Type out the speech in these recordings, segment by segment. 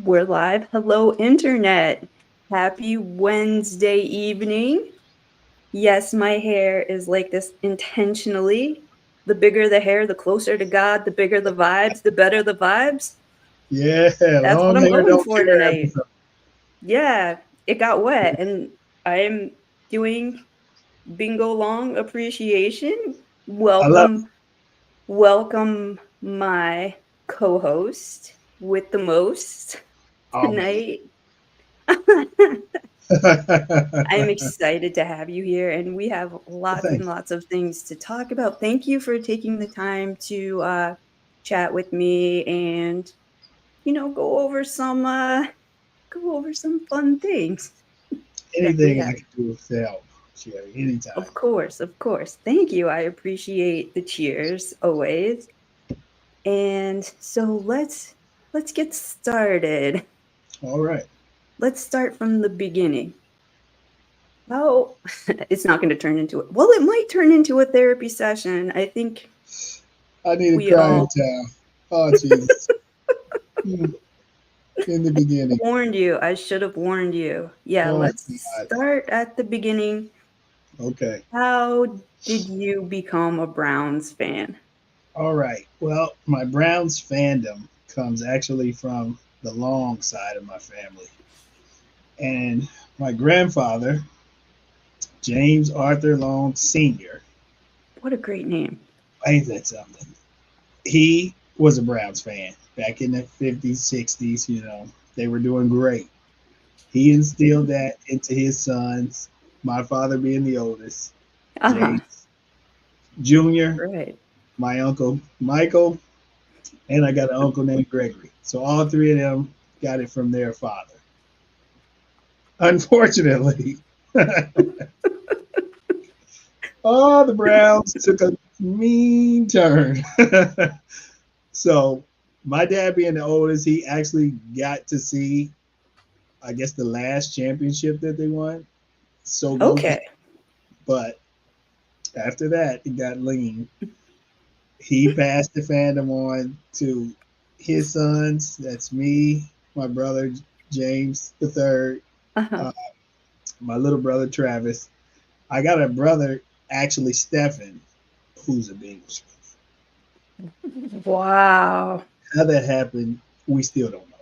We're live. Hello, Internet. Happy Wednesday evening. Yes, my hair is like this intentionally. The bigger the hair, the closer to God, the bigger the vibes, the better the vibes. Yeah, That's what long I'm hair going don't for care tonight. episode. Yeah, it got wet, and I'm doing Bingo Long Appreciation. I love Welcome, welcome, my co host with the most oh man. tonight. I'm excited to have you here, and we have lots and Thanks. lots of things to talk about. Thank you for taking the time to chat with me and go over some fun things that we Anything I have. can do with help, Sherry, anytime. Of course, of course. Thank you. I appreciate the cheers always. And so let's get started. All right. Let's start from the beginning. Well, it's not going to turn into it. Well, it might turn into a therapy session. I think I need a we crying all time. Oh Jesus. Hmm, in the beginning. warned you. I should have warned you. Yeah, Oh let's God. start at the beginning. Okay. How did you become a Browns fan? All right. Well, my Browns fandom comes actually from the long side of my family. And my grandfather, James Arthur Long Sr., What a great name. ain't that something? He was a Browns fan back in the 50s, 60s. They were doing great. He instilled that into his sons, my father being the oldest, Uh-huh. James Jr., Right. my uncle Michael, and I got an uncle named Gregory. So all three of them got it from their father. Unfortunately, oh, the Browns took a mean turn. So my dad being the oldest, he actually got to see, I guess, the last championship that they won. So go get. Okay. But after that, it got lean. He passed the fandom on to his sons. That's me, my brother James the third, Uh-huh. uh, my little brother Travis. I got a brother, actually Stefan, who's a Bengals fan. Wow. How that happened, we still don't know.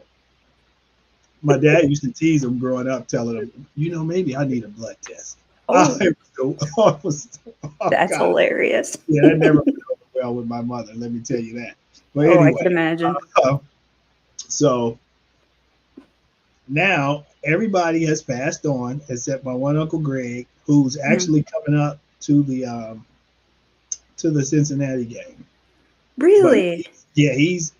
My dad used to tease him growing up, telling him, maybe I need a blood test. Oh, I was, oh that's God, hilarious. yeah, that never went over well with my mother. Let me tell you that. But Oh, I anyway, could imagine. uh, so now everybody has passed on except my one uncle Greg, who's Mhm. actually coming up to the Cincinnati game. But Really? yeah, he's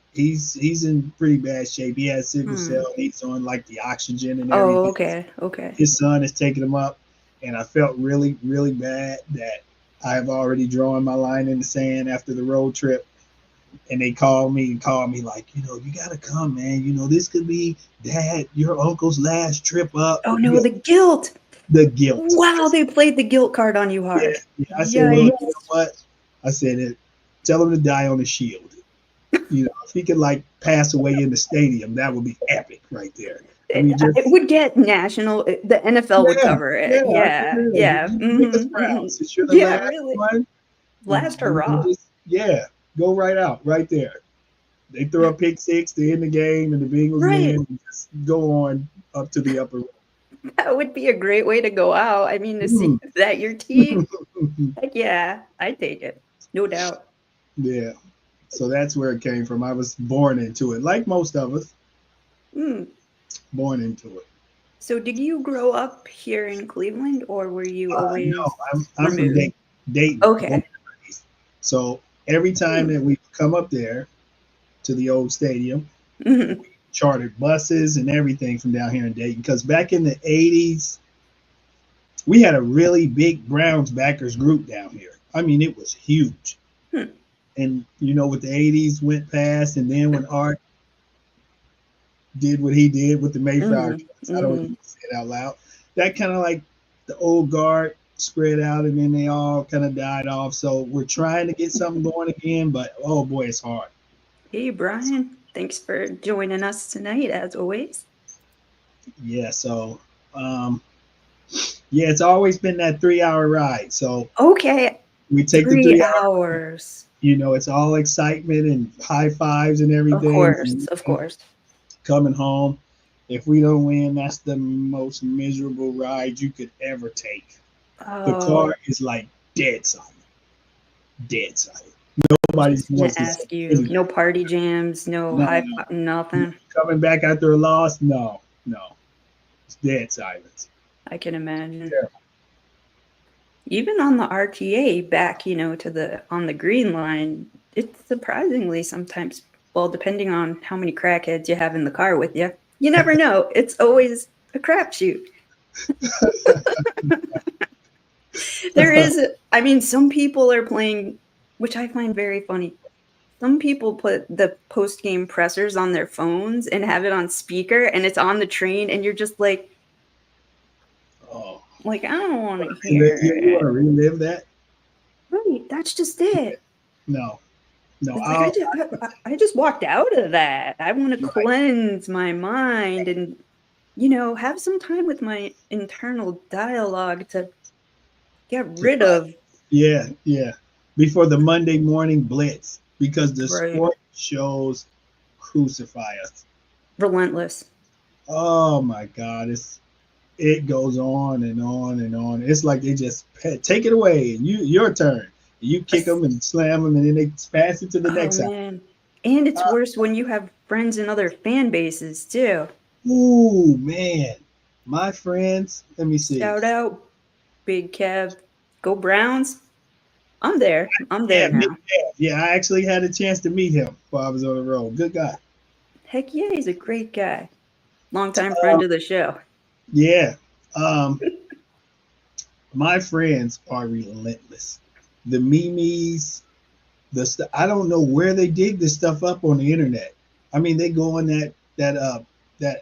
in pretty bad shape. He has sickle Hmm. cell. He's on like the oxygen and Oh, everything. okay. Okay. His son is taking him up, and I felt really really bad that I've already drawn my line in the sand after the road trip. And they called me like, you gotta come, man. This could be dad, your uncle's last trip up. Oh no, the guilt. The guilt. Wow, they played the guilt card on you Yeah, hard. yeah. I said, well, look, you know Yikes. what? I said it. Tell him to die on the shield. If he could like pass away in the stadium, that would be epic right there. I mean, It just would get national. The NFL would yeah, cover it. yeah. I said, Yeah, yeah, yeah. make us Hmm. proud. Since you're the Yeah, last really. one, Last we'll hurrah. just yeah, go right out right there. They throw a pick six to end the game, and the Bengals Right. win. And just go on up to the upper. That would be a great way to go out. I mean, to see Mm. that your team. Heck yeah, I take it. No doubt. Yeah. So that's where it came from. I was born into it, like most of us, Mm. born into it. So, did you grow up here in Cleveland, or were you No, always I'm from removed? Dayton, born Okay. and raised. So every time Hmm. that we come up there to the old stadium, Hmm. chartered buses and everything from down here in Dayton. Because back in the '80s, we had a really big Browns backers group down here. I mean, it was huge. Hmm. And with the '80s went past, and then when Art did what he did with the Mayflower Hmm. Kings, I don't even Hmm. say it out loud. That kind of like the old guard spread out, and then they all kind of died off. So we're trying to get something going again, but oh boy, it's hard. Hey, Brian. Thanks for joining us tonight, as always. Yeah, so um, yeah, it's always been that 3 hour ride. So Okay, we take the 3 hour. 3 hours. It's all excitement and high fives and Of everything. course, And of course. coming home, if we don't win, that's the most miserable ride you could ever take. The car Oh, is like dead silent, dead silent. I was Nobody's just gonna voice is ask you, anything. no party jams, no No, high no. five, nothing. Coming back after a loss, no, no. It's dead silence. I can imagine. Yeah. Even on the RTA back, to the on the green line, it's surprisingly sometimes, well, depending on how many crackheads you have in the car with you, you never know. It's always a crapshoot. There is, I mean, some people are playing, which I find very funny. Some people put the post game pressers on their phones and have it on speaker, and it's on the train, and you're just Oh, like I don't want to hear you want it. to relive that? Right, that's just it. No, no. It's like I just walked out of that. I want to Right. cleanse my mind and have some time with my internal dialogue to get To rid of. yeah, yeah. Before the Monday morning blitz, because the Right. sport shows crucify us. Relentless. Oh my God, it goes on and on and on. It's like they just take it away and your turn. You kick them and slam them, and then they pass it to the Oh next side. man. And it's worse when you have friends in other fan bases too. Ooh man, my friends. Let me see. Shout out, Big Kev. Go Browns. I'm there. I'm there Yeah, now. yeah. I actually had a chance to meet him while I was on the road. Good guy. Heck yeah, he's a great guy. Longtime friend of the show. Yeah. Um, my friends are relentless. The memes, I don't know where they dig this stuff up on the internet. I mean, they go on that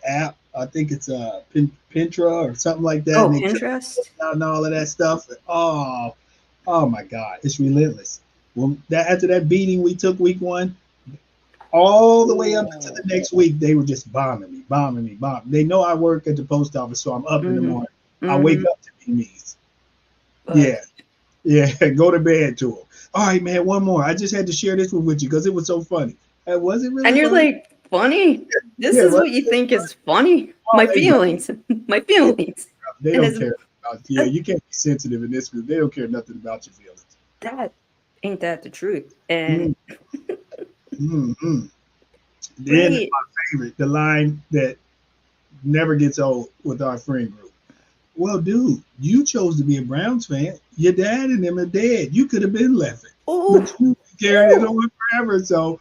app. I think it's Pintra or something like that, and Oh, they cut Pinterest? out and all of that stuff. Oh my God, it's relentless. Well, after that beating we took week one, all the way up into the Ooh. next week, they were just bombing me, bombing me, bombing. They know I work at the post office, so I'm up in the Mm-hmm. morning. I wake Mm-hmm. up to memes. But Yeah, yeah, go to bed to them. All right, man, one more. I just had to share this one with you because it was so funny. Was it really and you're funny? like, funny? This Yeah, is what? what you think is funny? Oh, My they know. feelings. My Yeah, feelings. they And don't as care. Yeah, you can't be sensitive in this group. They don't care nothing about your feelings. that ain't that the truth. And Mm, mm, mm. Then right. my favorite, the line that never gets old with our friend group. Well, dude, you chose to be a Browns fan. Your dad and them are dead. You could have been left it, but Oh, you carried it oh, on forever. So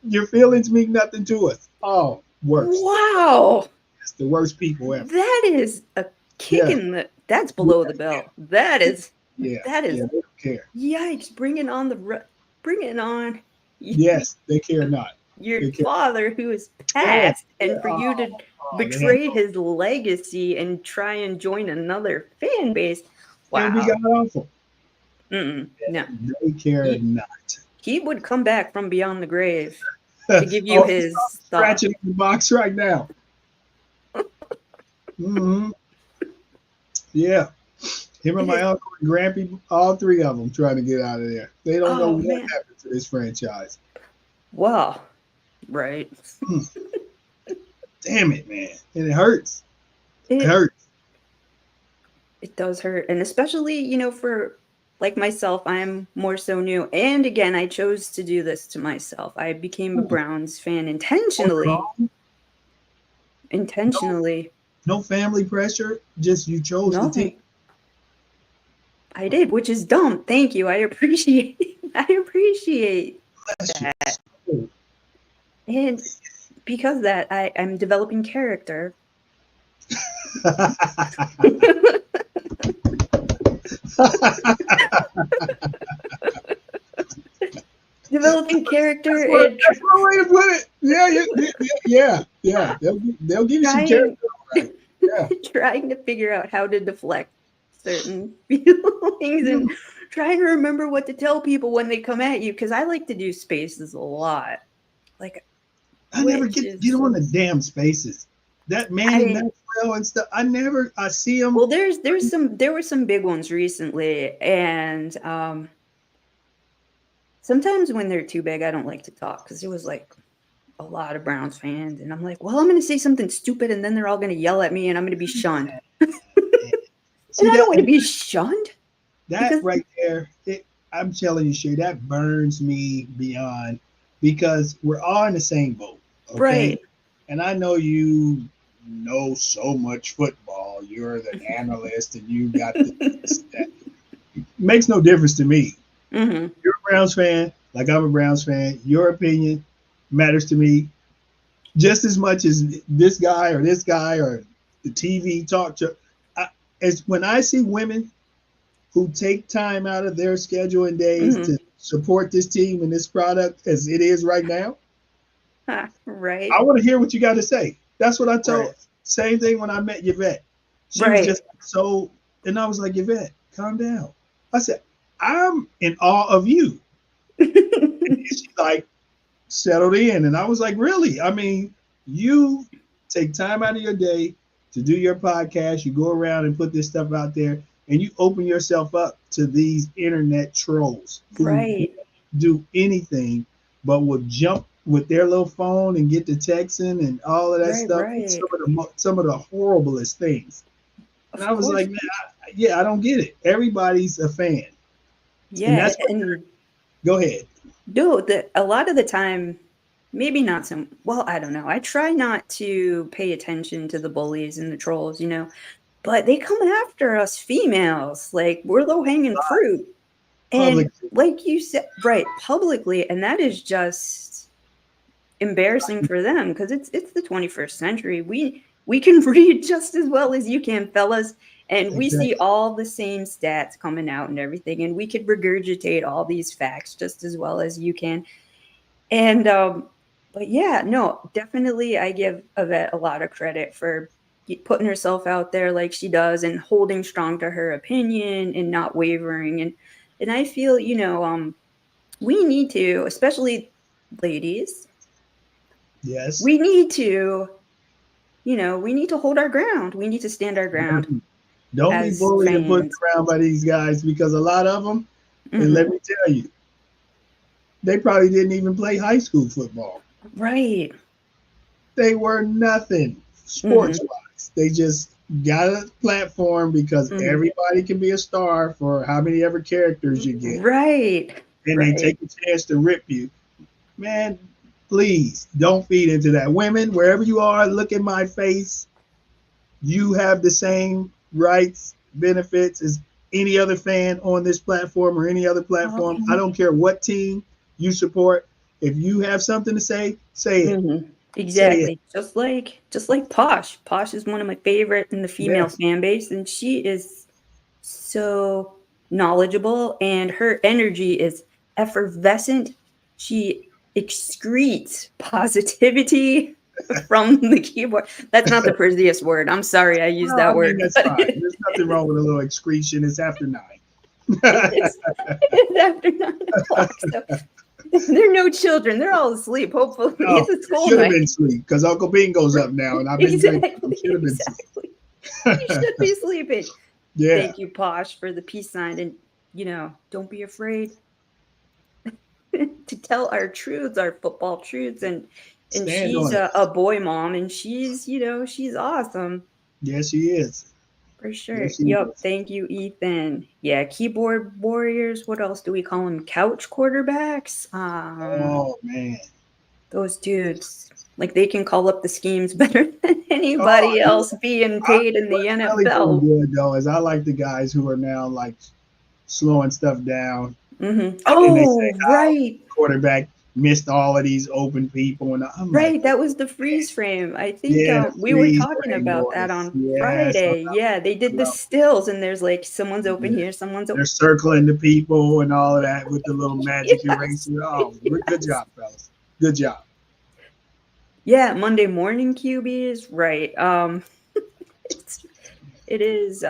your feelings mean nothing to us. Oh, worst. wow. It's the worst people ever. That is a kick Yeah, in the that's yeah, below the belt. That is yeah, that yeah. is They don't care. yikes. Bring it on Yes, they care not. your They care. father who is Yeah, passed, yeah. and for you to They have betray his legacy and try and join another fan base. and we Wow. got awful. Mm-mm, no. They care He not. he would come back from beyond the grave to give you Oh, he's his thought. scratching the box right now. Hmm. Yeah. Him and It my is. uncle and Grampy, all three of them trying to get out of there. They don't know Oh what man. happened to this franchise. Wow. Right. Hmm. Damn it, man. And it hurts. It It hurts. it does hurt. And especially, for like myself, I'm more so new. And again, I chose to do this to myself. I became a Hmm. Browns fan On your intentionally. own, no, Intentionally. no family pressure. Just you chose the team. Nothing. I did, which is dumb. Thank you. I appreciate I appreciate Bless your that. soul. And because of that, I'm developing character. Developing character and That's one way to put it. Yeah, yeah. They'll give you some trying character, all right. Yeah. trying to figure out how to deflect certain feelings and Mm. trying to remember what to tell people when they come at you because I like to do spaces a lot. Like I never which get to get is on the damn spaces. That Manny I Maxwell and stuff. I see him. well, there were some big ones recently, and sometimes when they're too big, I don't like to talk because it was like a lot of Browns fans, and I'm like, well, I'm gonna say something stupid, and then they're all gonna yell at me, and I'm gonna be shunned, and See I don't that want to be shunned that because right there. I'm telling you, Shay, that burns me beyond because we're all in the same boat. Okay, right, and I know you know so much football. You're the analyst, and you got this. That makes no difference to me. hmm You're a Browns fan, like I'm a Browns fan. Your opinion matters to me just as much as this guy or the TV talk show. I, as when I see women who take time out of their schedule and days hmm to support this team and this product as it is right now, right, I want to hear what you got to say. That's what I right, told. Same thing when I met Yvette. She was right. just so, and I was like, Yvette, calm down. I said, I'm in awe of you. And she's like, settled in. And I was like, really? I mean, you take time out of your day to do your podcast, you go around and put this stuff out there, and you open yourself up to these internet trolls who Right, do anything but will jump with their little phone and get the texting and all of that right, stuff. It's right. some of the horriblest things. And Of I was course, like, man, yeah, I don't get it. Everybody's a fan, and yeah, that's what. and Go ahead. no, a lot of the time, maybe not some. Well, I don't know. I try not to pay attention to the bullies and the trolls, but they come after us females, like we're low hanging fruit, and Public. like you said, right, publicly, and that is just embarrassing for them because it's the 21st century. We can read just as well as you can, fellas, and we see Exactly. all the same stats coming out and everything, and we could regurgitate all these facts just as well as you can. And but yeah, no, definitely I give Yvette a lot of credit for putting herself out there like she does and holding strong to her opinion and not wavering. And I feel, we need to, especially ladies, Yes. we need to, we need to hold our ground. We need to stand our ground Don't be as bullied and pushed fans. around by these guys because a lot of them, and Hmm let me tell you, they probably didn't even play high school football. Right. They were nothing hmm sports wise. They just got a platform because hmm everybody can be a star for how many ever characters you get. Right. And they Right. take a chance to rip you. Man, please don't feed into that. Women, wherever you are, look in my face. You have the same rights, benefits as any other fan on this platform or any other platform. I don't care what team you support. If you have something to say it. Mhm. Say it. Exactly. Just like Posh. Posh is one of my favorite in the female Yes. fan base, and she is so knowledgeable, and her energy is effervescent. She excretes positivity from the keyboard. That's not the prettiest word. I'm sorry I used Well, I that mean, word, that's but fine. There's nothing wrong with a little excretion. It's after 9. it's it's after 9 o'clock, so there are no children. They're all asleep, hopefully. No, It's a you school should have night. been asleep because Uncle Bean goes Right. up now and I've been drinking. You Exactly, should have been exactly. You should be sleeping. Yeah. Thank you, Posh, for the peace sign, and, don't be afraid to tell our truths, our football truths, and Stand she's on it. a boy mom, and she's awesome Yes, she is. for sure. Yes, she Yup, is. thank you, Ethan. Yeah, keyboard warriors, what else do we call them? Couch quarterbacks? Oh, man. Those dudes, like, they can call up the schemes better than Oh, anybody yeah. else being I, paid in the what's really been NFL. good, though, is I like the guys who are now like slowing stuff down. Mhm. And then they say Oh, how right. quarterback missed all of these open people. And I'm like, Right, that was the freeze frame. I think, yeah, the we were freeze talking frame about that boys. on Yes, Friday. Yeah, they I did the love stills, and there's, like, someone's them. open Yeah. here, someone's o They're circling the people and all of that with the little magic Yes, eraser. Oh, good yes. job, fellas. Good job. Yeah, Monday morning QBs, right, it's it is,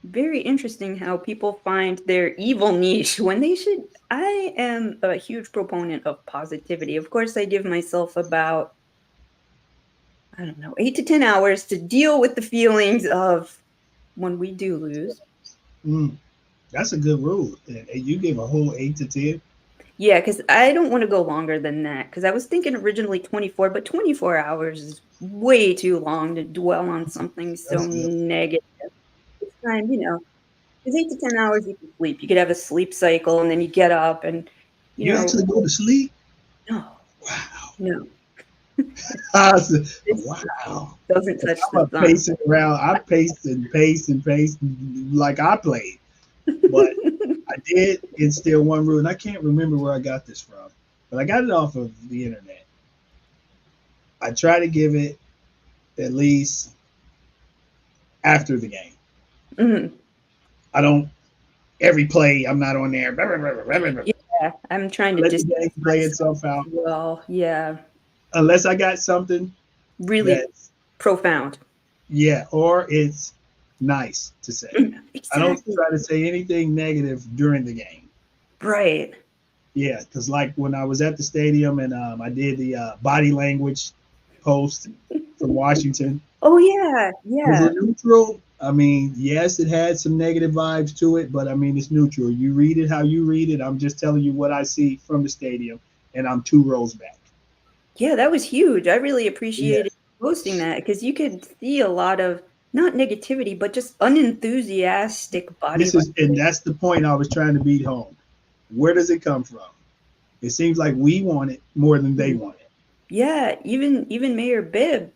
Very interesting how people find their evil niche when they should. I am a huge proponent of positivity. Of course, I give myself about, I don't know, 8 to 10 hours to deal with the feelings of when we do lose. Mm, that's a good rule. And you give a whole 8 to 10. Yeah, because I don't want to go longer than that. Because I was thinking originally 24, but 24 hours is way too long to dwell on something so That's good. negative. It's time, because 8 to 10 hours you can sleep. You could have a sleep cycle and then you get up and, you You know, actually go to sleep? no, Wow. no. I said, This wow. doesn't 'Cause touch I'm the a sun. pacing around. I paced and paced and paced like I played. But I did instill one rule, and I can't remember where I got this from, but I got it off of the internet. I try to give it at least after the game. Mhm. I don't every play. I'm not on there. Yeah, I'm trying to Let the distance game play myself itself as out. well. Yeah, Unless I got something really that's profound. yeah, or it's nice to say. I don't Exactly. try to say anything negative during the game. Right. Yeah, because like when I was at the stadium and I did the body language post from Washington, Oh, yeah, was yeah. it neutral? I mean, yes, it had some negative vibes to it, but I mean, it's neutral. You read it how you read it. I'm just telling you what I see from the stadium, and I'm 2 rows back. Yeah, that was huge. I really Yeah, appreciated posting that because you could see a lot of not negativity, but just unenthusiastic body this is, and language. that's the point I was trying to beat home. Where does it come from? It seems like we want it more than they Mhm. want it. Yeah, even Mayor Bibb,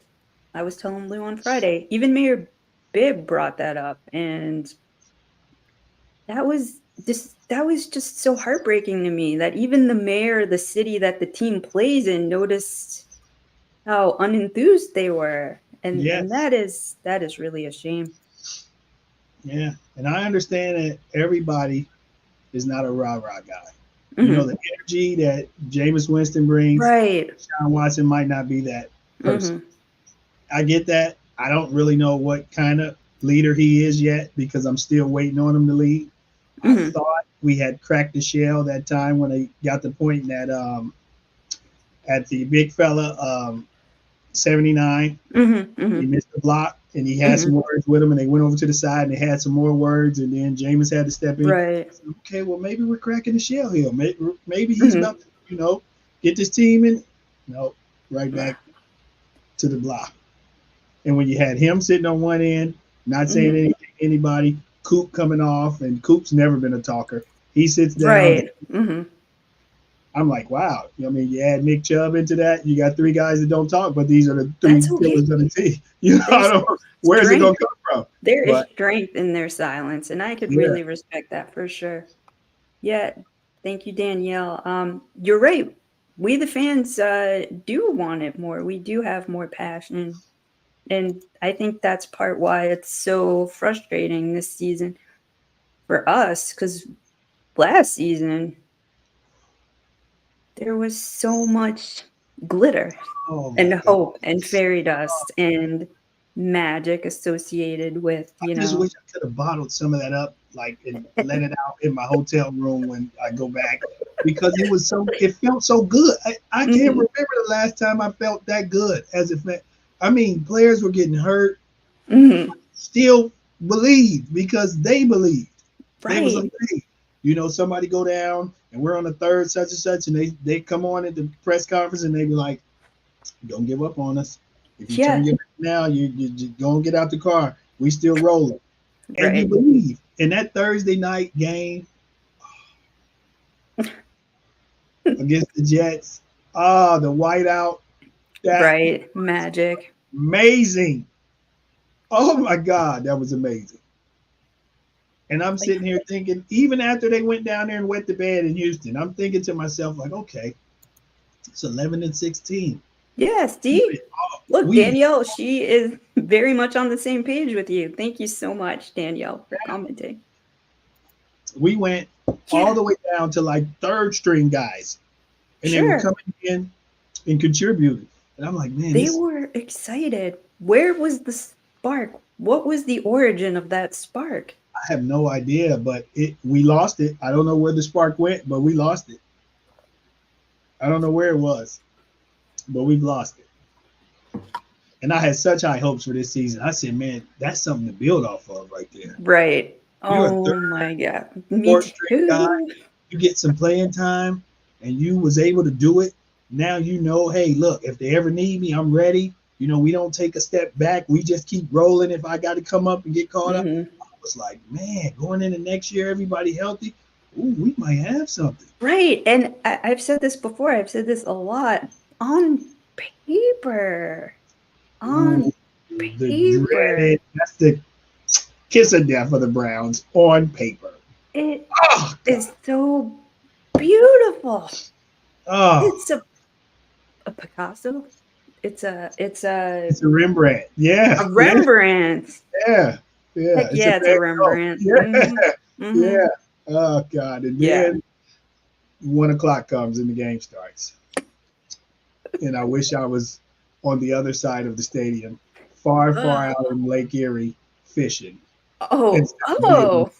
I was telling Lou on Friday, even Mayor Bibb brought that up, and that was just so heartbreaking to me that even the mayor of the city that the team plays in noticed how unenthused they were, and Yes, that is really a shame. yeah, and I understand that everybody is not a rah rah guy. You know, Mhm. the energy that Jameis Winston brings, Right. Sean Watson might not be that person. Mhm. I get that. I don't really know what kind of leader he is yet because I'm still waiting on him to lead. I Mhm. thought we had cracked the shell that time when they got the point that at the big fella 79, Mhm. he Mhm. missed the block and he had Mhm. some words with him and they went over to the side and they had some more words and then Jameis had to step in. Right. I said, okay, well maybe we're cracking the shell here. Maybe he's Mhm. about to, get this team in. No, right back to the block. And when you had him sitting on one end, not saying Mhm. anything to anybody, Coop coming off, and Coop's never been a talker. He sits down. Right. Mhm. I'm like, wow. I mean, you add Nick Chubb into that, you got 3 guys that don't talk, but these are the three That's okay. pillars of the team. You know, I There's don't. Where's it strength gonna come from? there is But strength in their silence, and I could yeah, really respect that for sure. Yeah, thank you, Danielle. You're right. We the fans do want it more. We do have more passion, and I think that's part why it's so frustrating this season for us. Because last season there was so much glitter oh my and god, hope and fairy dust and magic associated with, I just wish I could have bottled some of that up, like and let it out in my hotel room when I go back, because it was so. It felt so good. I can't Mhm, remember the last time I felt that good as if. I mean, players were getting hurt, mhm, still believed because they believed. They was like, right. hey, somebody go down and we're on the third such and such, and they come on at the press conference and they be like, don't give up on us. If you turn Yeah, your back now, you don't get out the car. We still rolling, and you right, believe. In that Thursday night game against the Jets, the whiteout, that right, magic. amazing. Oh my God, that was amazing. And I'm Like, sitting here thinking, even after they went down there and wet the bed in Houston, I'm thinking to myself, like, okay, it's 11-16. yeah, We see? Look, we Danielle, she is very much on the same page with you. Thank you so much, Danielle, for commenting. we went all Yeah, the way down to like third string guys, and they were sure. coming in and contributing. And I'm like, man, They this were excited. Where was the spark? What was the origin of that spark? I have no idea, but we lost it. I don't know where the spark went, but we lost it. I don't know where it was, but we've lost it. And I had such high hopes for this season. I said, man, that's something to build off of right there. Right. You're a Oh third, my god. Me fourth string guy. too. You get some playing time, and you was able to do it. Now you know, hey, look, if they ever need me, I'm ready. We don't take a step back. We just keep rolling. If I got to come up and get caught up, Hmm. I was like, man, going into next year, everybody healthy. Ooh, we might have something. Right. And I've said this before. I've said this a lot. On paper. Ooh, On the paper. dreaded. That's the kiss of death for the Browns on paper. It Oh is God. so beautiful. Oh, It's a Picasso. It's it's a Rembrandt. Yeah, a yeah, Rembrandt. yeah, yeah. Heck It's a yeah, it's a Van Gogh. Rembrandt. Yeah, Hmm. yeah. Oh God. And Yeah. then 1 o'clock comes and the game starts. And I wish I was on the other side of the stadium, far, far Ugh. out in Lake Erie, fishing Oh, instead of being oh.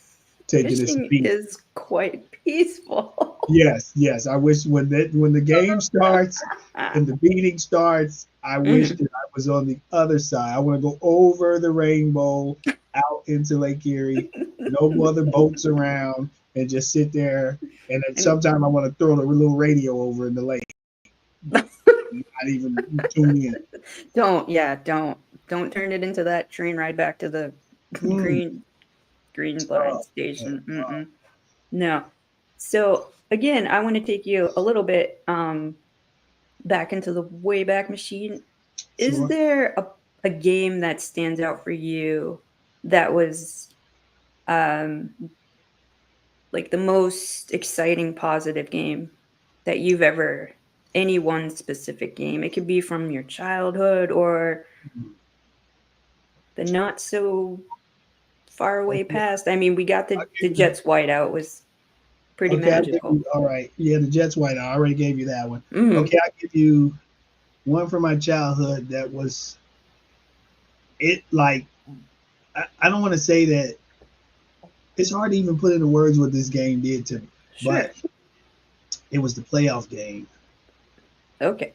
taking this Fishing beat. is quite peaceful. Yes, yes. I wish when the game starts and the beating starts, I wish Mhm. that I was on the other side. I want to go over the rainbow out into Lake Erie, no other boats around, and just sit there. And then And sometime I want to throw the little radio over in the lake, not even tune in. don't turn it into that train ride back to the Mm. green line Oh, man. station. Mm-mm. No. So again, I want to take you a little bit back into the Wayback Machine. Is Sure. there a game that stands out for you that was um like the most exciting positive game that you've ever any one specific game? It could be from your childhood or the not so far away Okay. past. I mean, we got I'll the give you, Jets whiteout was pretty okay, I'll give magical. you, all right. Yeah, the Jets white. I already gave you that one. Mhm. Okay, I'll give you one from my childhood that was it like I don't want to say that it's hard to even put into words what this game did to me, but Sure. it was the playoff game Okay.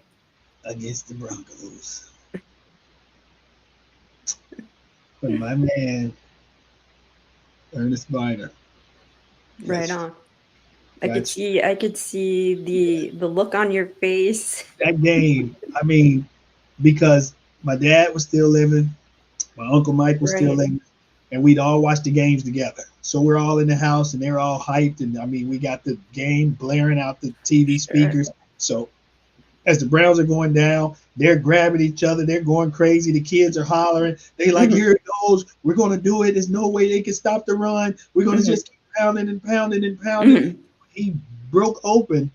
against the Broncos when my man Ernest Biner got Right on. got I could see the look on your face. that game. I mean, because my dad was still living, my uncle Mike was still Right. living, and we'd all watch the games together. So we're all in the house, and they're all hyped, and I mean, we got the game blaring out the TV Sure. speakers. So as the Browns are going down, they're grabbing each other. They're going crazy. The kids are hollering. They like, Mhm. here it goes. We're going to do it. There's no way they can stop the run. We're going to Mhm. just keep pounding and pounding and pounding. Mhm. He broke open.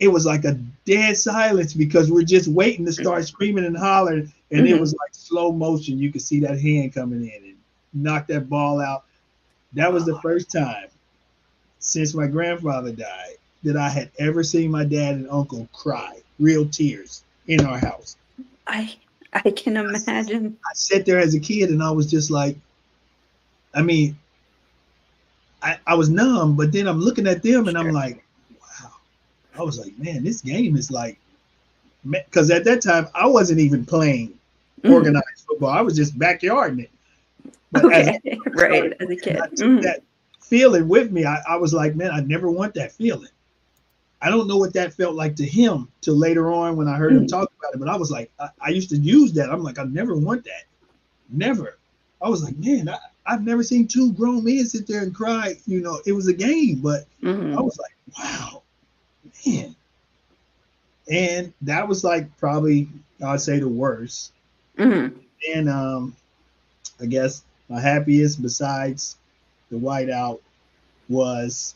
It was like a dead silence because we're just waiting to start screaming and hollering. And it was Mhm. like slow motion. You could see that hand coming in and knock that ball out. That was the Oh, first time since my grandfather died that I had ever seen my dad and uncle cry, real tears in our house. I I can imagine. I sat there as a kid and I was just like, I mean, I was numb, but then I'm looking at them and I'm Sure. like, wow. I was like, man, this game is like, because at that time I wasn't even playing Mhm. organized football. I was just backyarding it. But as Okay. I Right, started as a playing, I kid. took Mhm. that feeling with me. I was like, man, I never want that feeling. I don't know what that felt like to him till later on when I heard him Mhm. talk about it. But I was like, I used to use that. I'm like, I never want that. Never. I was like, man, I've never seen two grown men sit there and cry. It was a game, but I Mhm. was like, wow, man. And that was like probably, I'd say, the worst. Mhm. And I guess my happiest besides the whiteout was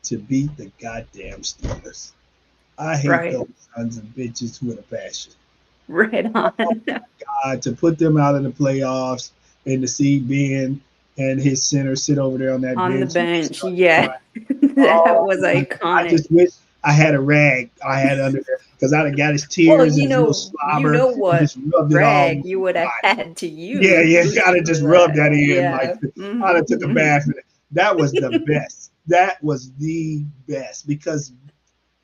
to beat the goddamn Steelers. I hate Right. those sons of bitches with a passion. Right on. To put them out of the playoffs and to see Ben and his center sit over there on that On the bench and bench. start Yeah. crying. That Oh, was I iconic. just wish I had a rag I had under there. because I'd have got his Well, tears and his little you slobber know and what just rubbed it all over rag you my would have body. had to Yeah, yeah, use I'd have just for rubbed that. that in like Yeah. I'd have took a Mhm. bath in it. That was the best. That was the best because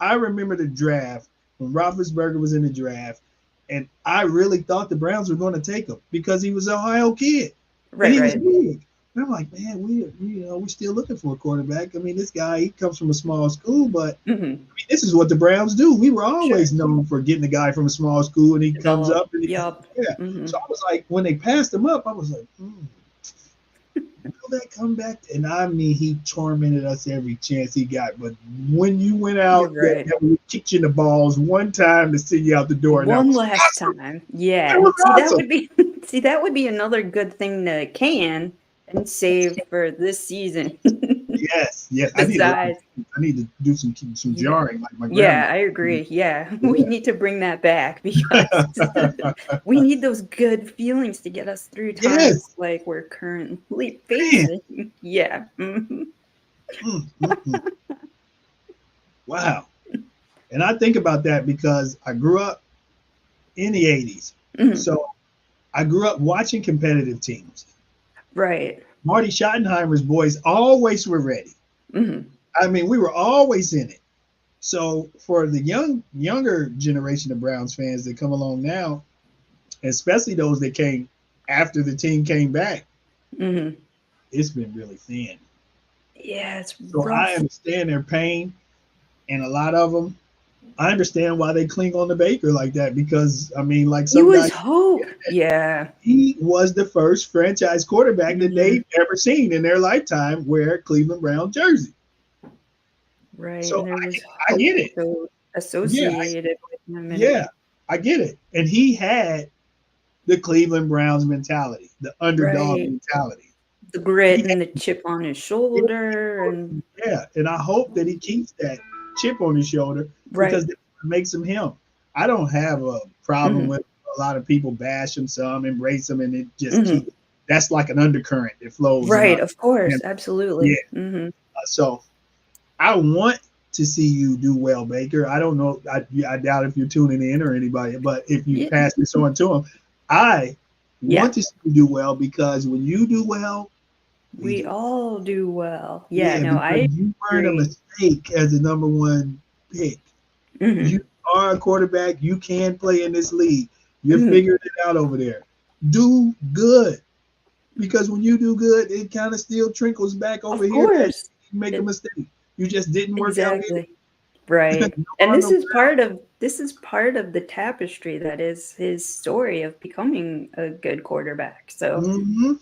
I remember the draft when Roethlisberger was in the draft, and I really thought the Browns were going to take him because he was an Ohio kid and Right, he was right. big. And I'm like, man, we're still looking for a quarterback. I mean, this guy he comes from a small school, but Mhm. I mean, this is what the Browns do. We were Sure. always known for getting a guy from a small school, and he comes Develop. up and he's Yup. yeah. So Mhm. I was like, when they passed him up, I was like, will that come back? And I mean, he tormented us every chance he got. But when you went You're out, right. that we kicked you in the balls one time to send you out the door, and that One was last awesome. time. That Yeah. was See, that awesome. would be see, that would be another good thing to can and save for this season. Yes, yes. I need a lot of. Besides, I need to do some yeah. jarring like my Yeah, grandma. I agree. Yeah. We Yeah. need to bring that back because we need those good feelings to get us through times Yes, like we're currently man. facing. Yeah. Mhm. Mm, mm, mm. Wow. And I think about that because I grew up in the '80s, Mhm. so I grew up watching competitive teams. Right. Marty Schottenheimer's boys always were ready. Mhm. I mean, we were always in it. So for the younger generation of Browns fans that come along now, especially those that came after the team came back, Mhm. it's been really thin. Yeah, it's So I rough. understand their pain, and a lot of them, I understand why they cling on to Baker like that because I mean, like He some was guys, hope. Yeah. he was the first franchise quarterback that Mhm. they've ever seen in their lifetime wear a Cleveland Brown jersey. Right, So and there was I hope get it. Yeah, associated with him and yeah, I get it. And he had the Cleveland Browns mentality, the underdog right. mentality. The grit He and the chip on his had, shoulder and yeah, and I hope that he keeps that chip on his shoulder because right. that makes him him. I don't have a problem Mhm. with a lot of people bash him some, embrace him, and it just keep. Mhm. That's like an undercurrent that flows in Right, our. of course, And yeah, absolutely. Mhm. so I want to see you do well, Baker. I don't know. I doubt if you're tuning in or anybody, but if you Yeah. pass this on to him, I want Yeah. to see you do well because when you do well, we We do. all do well. Yeah, Yeah, no, because I you weren't a agree. mistake as the number one pick. You Mhm. are a quarterback. You can play in this league. You're Mhm. figuring it out over there. Do good because when you do good, it kind of still trickles back over Of here that course. you make a It mistake. You just didn't work out exactly. Right. no And harm, no this is part of the tapestry that is his story of becoming a good quarterback. So, foul. Mm-hmm.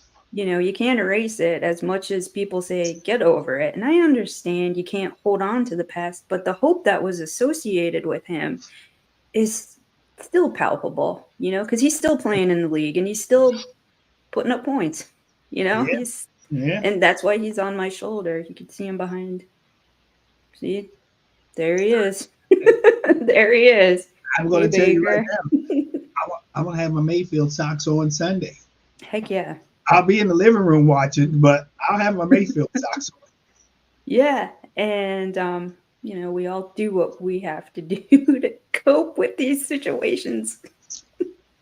you can't erase it as much as people say get over it. And I understand you can't hold on to the past, but the hope that was associated with him is still palpable, because he's still playing in the league and he's still putting up points. Yeah, He's yeah. and that's why he's on my shoulder. You can see him behind. See? There he is. There he is. I'm going Hey, to tell you right Baker. now. I'm going to have my Mayfield socks on Sunday. Heck yeah. I'll be in the living room watching, but I'll have my Mayfield socks Yeah, and, we all do what we have to do to cope with these situations.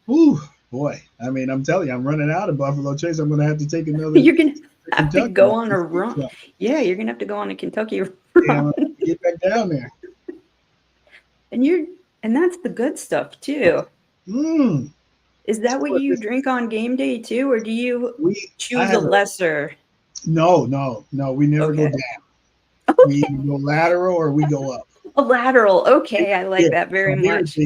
on. Ooh, boy. I mean, I'm telling you, I'm running out of Buffalo Chase. I'm going to have to take another You're gonna to have to Kentucky. go on a run. Yeah, you're gonna have to go on a Kentucky Yeah, I'm run. gonna have to get back down there. And you're and that's the good stuff too. Mm. Is that what So you drink on game day too, or do you I choose a have a, lesser? no, no, no. We never go Okay. down. We Okay. either go lateral or we go up. A lateral. Okay, I Yeah. like that So very much.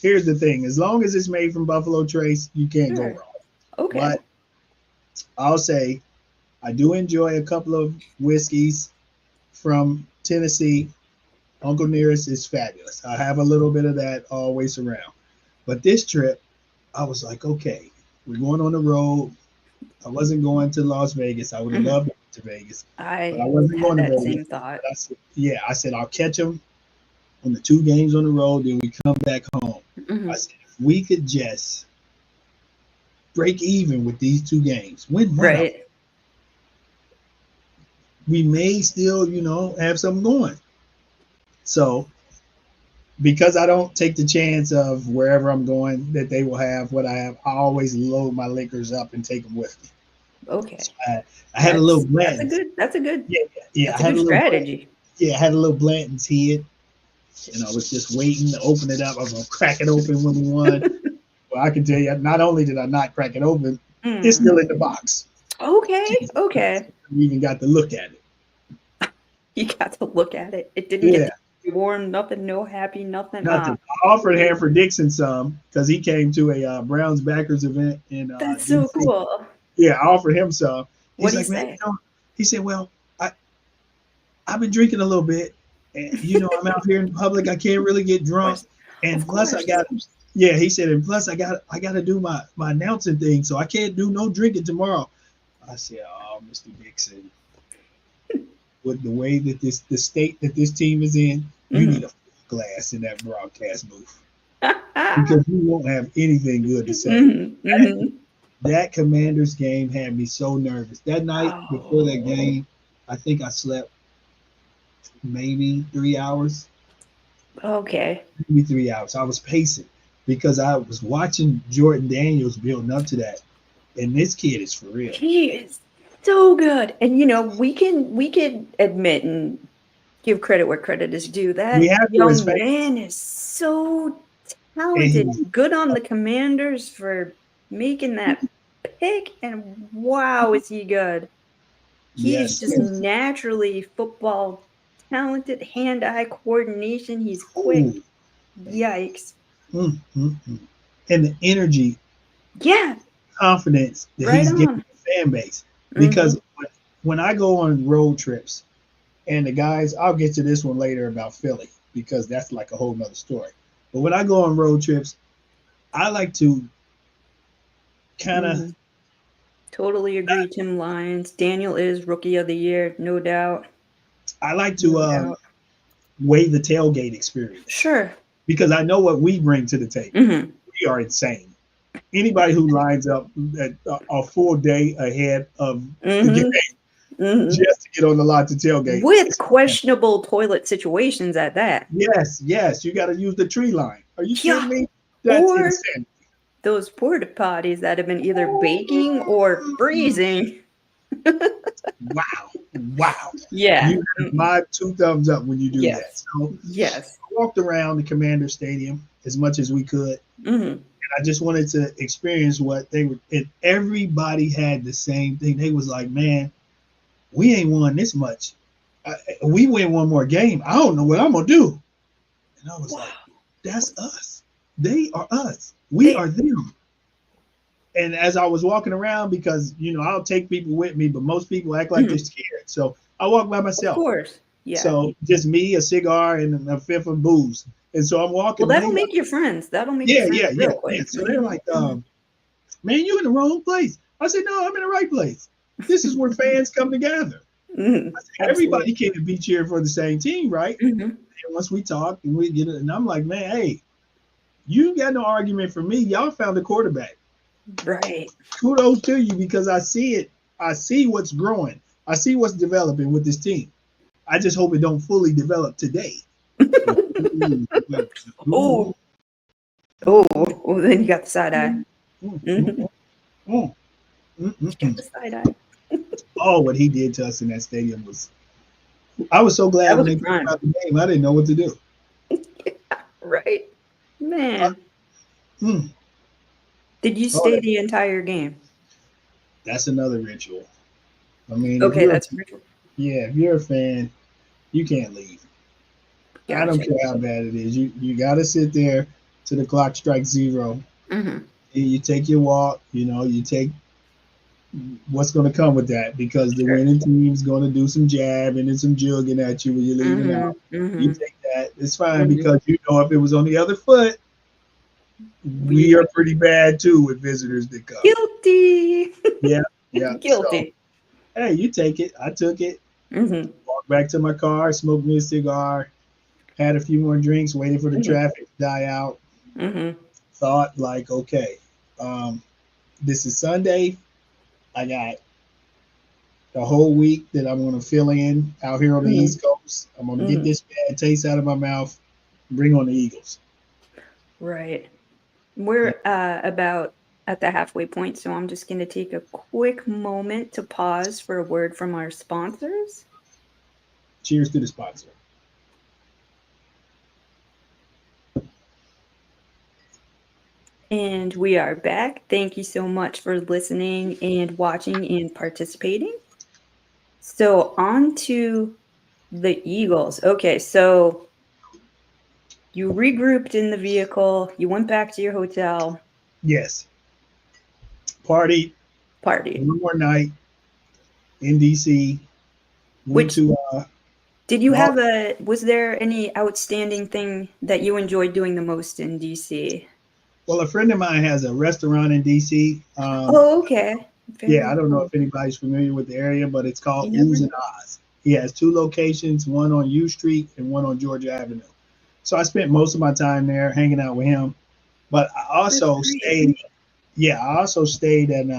here's the thing. As long as it's made from Buffalo Trace, you can't go Sure. wrong. Okay. But I'll say I do enjoy a couple of whiskeys from Tennessee. Uncle Nearest is fabulous. I have a little bit of that always around. But this trip, I was like, okay, we're going on the road. I wasn't going to Las Vegas. I would have Mhm. loved to go to Vegas, but I I wasn't had going to that Vegas. same thought. But I said, yeah, I said, I'll catch them on the two games on the road, then we come back home. I Mhm. said, if we could just break even with these two games, win one of them, Right. we may still, have something going. So because I don't take the chance of wherever I'm going that they will have what I have. I always load my liquors up and take them with me. Okay. So I had a little Blanton's. Yeah, yeah. I That's a had a good little Blanton. strategy. Yeah, I had a little Blanton's here, and I was just waiting to open it up. I was gonna crack it open when we won. Well, I can tell you, not only did I not crack it open, it's Mm. still in the box. Okay, Jesus Christ. okay. We even got to look at it. You got to look at it. It didn't get Yeah, to be warm, nothing, no happy, nothing. nothing. I offered Hanford Dixon some because he came to a Browns backers event in That's so DC. cool. Yeah, I offered him some. What He's do you like, man, say? he said, well, I, I've been drinking a little bit, and I'm out here in public. I can't really get drunk, Of and plus I course. got, yeah, he said, and plus I got to do my announcing thing, so I can't do no drinking tomorrow. I said, oh, Mr. Dixon, with the way that the state that this team is in, you need Mhm. a full glass in that broadcast booth because you won't have anything good to say. Mhm, mhm. That Commanders game had me so nervous. That night before that Oh, game, I think I slept maybe 3 hours. okay. Maybe 3 hours. I was pacing because I was watching Jordan Daniels building up to that, and this kid is for real. He is so good, and, we can admit and give credit where credit is due. We That have to young respect, man is so and talented. Good on the Commanders for making that pick, and wow, is he good. He's yes, just yes. naturally football talented, hand-eye coordination, he's quick. Ooh, Yikes. mm. And the energy, Yeah, confidence that right he's giving on. the fan base. Because Mhm. when I go on road trips, and the guys, I'll get to this one later about Philly because that's like a whole nother story. But when I go on road trips, I like to kind of, Mhm. Totally agree, Tim Lyons. Daniel is Rookie of the Year, no doubt, I like to no doubt. weigh the tailgate experience Sure. because I know what we bring to the table. Mhm. We are insane. Anybody who lines up at a full day ahead of the game Mhm. Mhm. just to get on the lot to tailgate, With questionable toilet situations at that. yes, yes, you got to use the tree line. Are you Yeah, kidding me? That's or insane. those porta potties that have been either baking or freezing. Wow, wow. Yeah. You have Mm-mm. my two thumbs up when you do that. Yes. So Yes. I walked around the Commander Stadium as much as we could. Mhm. I just wanted to experience what they were. And everybody had the same thing. They was like, "Man, we ain't won this much. We win one more game. I don't know what I'm gonna do." And I was like, Wow. "That's us. They are us. We They are them." And as I was walking around, because I'll take people with me, but most people act like they're Mhm. scared. So I walk by Of myself. course. Yeah. So just me, a cigar, and a fifth of booze. And so I'm Well, walking, and that'll they like, make you friends. That'll make you yeah, yeah, friends yeah, real yeah. quick. So they're Mhm. like, Mhm. man, you in the wrong place. I said, no, I'm in the right place. This is where fans come together. Mhm. I said, Absolutely. everybody can't be cheering for the same team, right? Mhm. And once we talk and we get it, and I'm like, man, hey, you got no argument for me. Y'all found a quarterback. Right. Kudos to you because I see it. I see what's growing. I see what's developing with this team. I just hope it don't fully develop today. Ooh, ooh, Oh, oh, oh, then you got the side eye. mm, mm, Mhm. mm, You got mm. the side eye. Oh, what he did to us in that stadium was. I was so That glad when was a they took him crime. out the game. I didn't know what to do. Right? Uh, Man. mm, Did you oh, stay the entire game? that's another ritual. I mean, if Okay, you're, that's ritual. yeah, if you're a fan, you can't leave. I don't Gotcha. care how bad it is. You got to sit there till the clock strikes zero. Mhm. You take your walk. You take what's going to come with that because the Sure. winning team's going to do some jabbing and some jugging at you when you're leaving Mhm. out. You Mhm. take that. It's fine Mhm. because if it was on the other foot, We we are pretty bad too with visitors that come. guilty. Yeah, yeah. So, Guilty. hey, you take it. I took it. Mhm. Walked back to my car, smoked me a cigar, had a few more drinks, waited for the Mhm. traffic to die out. Mhm. Thought like, okay, um, this is Sunday. I got the whole week that I'm going to fill in out here on the Mhm. East Coast. I'm going to get Mhm. this bad taste out of my mouth. Bring on the Eagles. Right. Yeah. We're about at the halfway point, so I'm just going to take a quick moment to pause for a word from our sponsors. Cheers to the sponsor. And we are back. Thank you so much for listening and watching and participating. So, on to the Eagles. Okay, so you regrouped in the vehicle, you went back to your hotel, Yes. Party party. one more night in DC. Went Which to did you have Baltimore. was there any outstanding thing that you enjoyed doing the most in DC? Well, a friend of mine has a restaurant in DC. Oh, okay. Yeah, I Very don't know cool. if anybody's familiar with the area, but it's called You never Oohs and know. Ahs. He has two locations, one on U Street and one on Georgia Avenue. So I spent most of my time there hanging out with him. But I That's also great. stayed, yeah, I also stayed in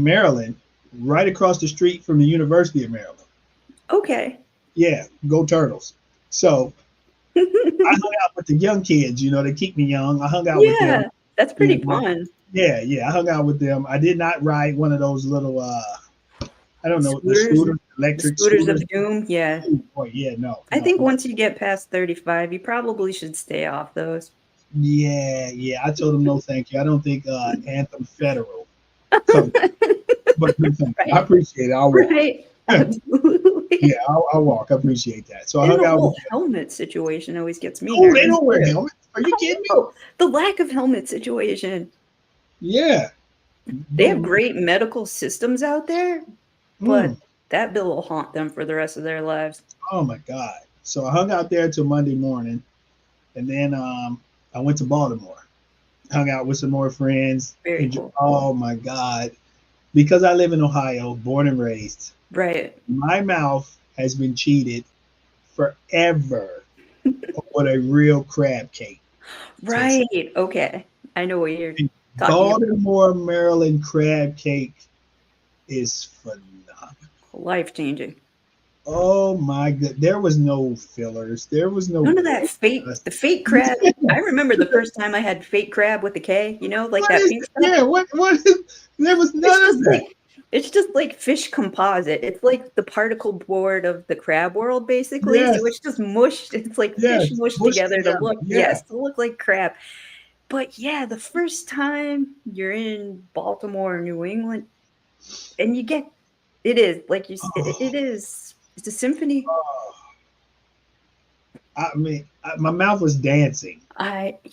Maryland, right across the street from the University of Maryland. Okay. Yeah, go Turtles. So I hung out with the young kids. They keep me young. I hung out with them. Yeah, that's You pretty know, fun. yeah, yeah. I hung out with them. I did not ride one of those little, I don't know, the Scooters, scooters, the electric scooters scooters. of doom. Yeah. Oh, boy, yeah, no, I no, think no. once you get past 35, you probably should stay off those. Yeah, yeah. I told them no, thank you. I don't think Anthem Federal covered, but no, thank you. I Right. appreciate it. I'll walk. Right. Absolutely. Yeah, I'll walk. I appreciate that. So I And hung the out with whole them. helmet situation always gets me Oh, they nervous don't wear too. helmets. Are I you kidding don't me? know. The lack of helmet situation. Yeah. They But have great medical systems out there, mm, but that bill will haunt them for the rest of their lives. oh my God. So I hung out there till Monday morning, and then I went to Baltimore, hung out with some more friends. Very cool. Oh my God. Because I live in Ohio, born and raised, Right. my mouth has been cheated forever on a real crab cake taste. Right. Okay. I know what you're The talking about. Baltimore, Maryland crab cake is phenomenal. Life changing. Oh my God. There was no fillers. There was no None of that crust. the fake crab. I remember the first time I had fake crab with the K, like What that is pink stuff. yeah, what is there was It's none of just that. like it's just like fish composite. It's like the particle board of the crab world, basically. So Yes, it's just mushed. It's like fish yes, mushed mushed together to together. look, Yeah. yes, to look like crab. But yeah, the first time you're in Baltimore or New England, and you get it is like Oh, it's a symphony. oh. I mean, my mouth was dancing.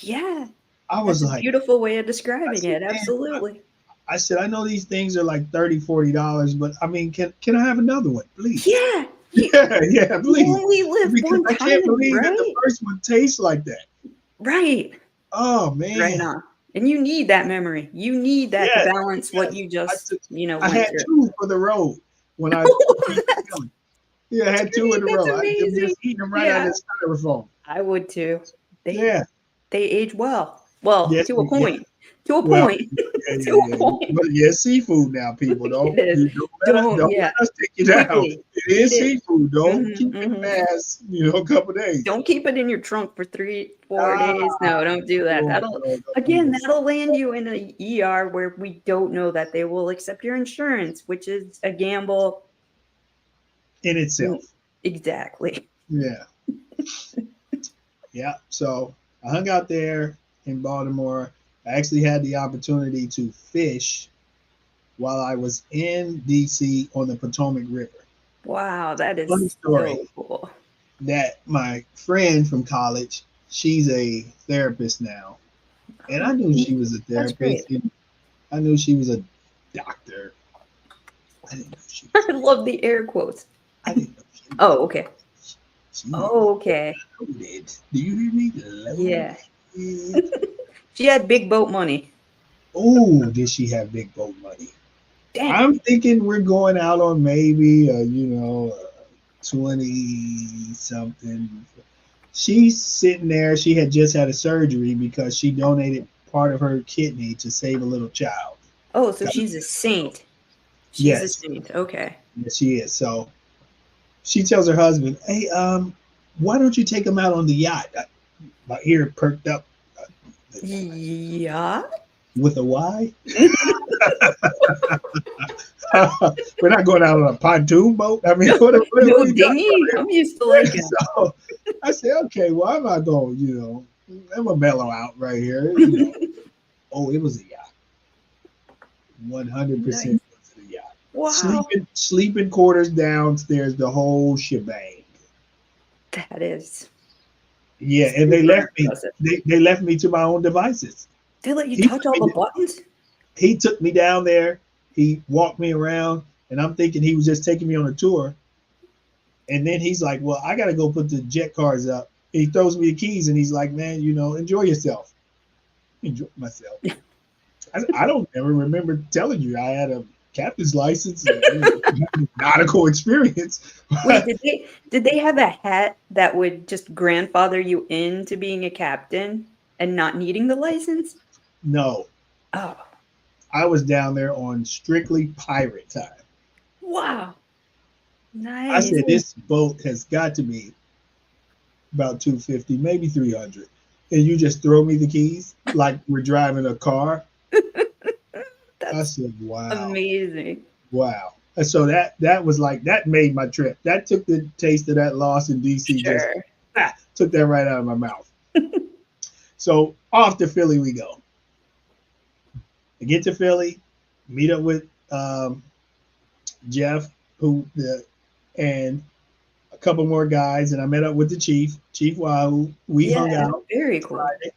Yeah, I was that's a like, beautiful way of I describing said, it. man, Absolutely. I said, I know these things are like $30, $40, but I mean, can I have another one, please? Yeah, Yeah, yeah, you please. only live Because one I can't time, believe that the right? first one tastes like that. Right. Oh Right man. on. And you need that memory. You need that to Yes, balance what yes. you I just, took I went had through. two for the road when I Oh, came to Philly. Yeah, I that's had two in great. a That's row. I am amazing. just eating them right out Yeah, of the styrofoam. I would too. They Yeah. they age well. Well, Yes, to a yeah. point. To a Well, point. yeah, To a yeah, yeah. point. But yeah, seafood now, people. It is. Don't, Don't yeah. let us take you down. Quickly It eat is it. seafood. Don't Mhm, keep it mhm. past, a couple days. Don't keep it in your trunk for 3, 4 Ah, days. No, don't do that. no, That'll no, don't do again, that. that'll land you in a ER where we don't know that they will accept your insurance, which is a gamble. In Mm, itself. exactly. Yeah. Yeah. So I hung out there in Baltimore. I actually had the opportunity to fish while I was in DC on the Potomac River. Wow, that Funny is story so cool. that my friend from college, she's a therapist now. And I Oh, knew she was a that's great. therapist. And I knew she was a doctor. I didn't know she was I love the air quotes. I didn't know she was Oh, okay. she Oh, okay. loaded. Do you hear me? Yeah. Loaded. She had big boat money. Oh, did she have big boat money? Dang. I'm thinking we're going out on maybe 20 something. She's sitting there. She had just had a surgery because she donated part of her kidney to save a little child. Oh, so God she's a bless her soul. saint. She's a Yes, saint. Okay. yes, she is. So she tells her husband, "Hey, Why don't you take him out on the yacht? My ear perked up. Yeah. With a Y. We're not going out on a pontoon boat. I mean, No, what are no you talking dinghy. about I'm used to here? like it. So I said, okay, why am I going? I'm a mellow out right here. Oh, it was a yacht. 100% Nice. was a yacht. Wow. Sleeping quarters downstairs, the whole shebang. That is Yeah, and they super left me. impressive. They left me to my own devices. They let you He touch took all me. the buttons? He took me down there. He walked me around, and I'm thinking he was just taking me on a tour. And then he's like, "Well, I got to go put the jet cars up." He throws me the keys, and he's like, "Man, enjoy yourself." Enjoy myself. I don't ever remember telling you I had a captain's license and nautical experience. Wait, did they have a hat that would just grandfather you into being a captain and not needing the license? No, Oh, I was down there on strictly pirate time. wow. I Nice. said this boat has got to be about 250, maybe 300, and you just throw me the keys like we're driving a car. I That's said, "Wow, amazing. wow." And so that was like that made my trip. That took the taste of that loss in DC. Just Sure. took that right out of my mouth. So off to Philly we go. I get to Philly, meet up with Jeff, and a couple more guys, and I met up with the Chief Wahoo. We hung Yeah, out very cool. Friday.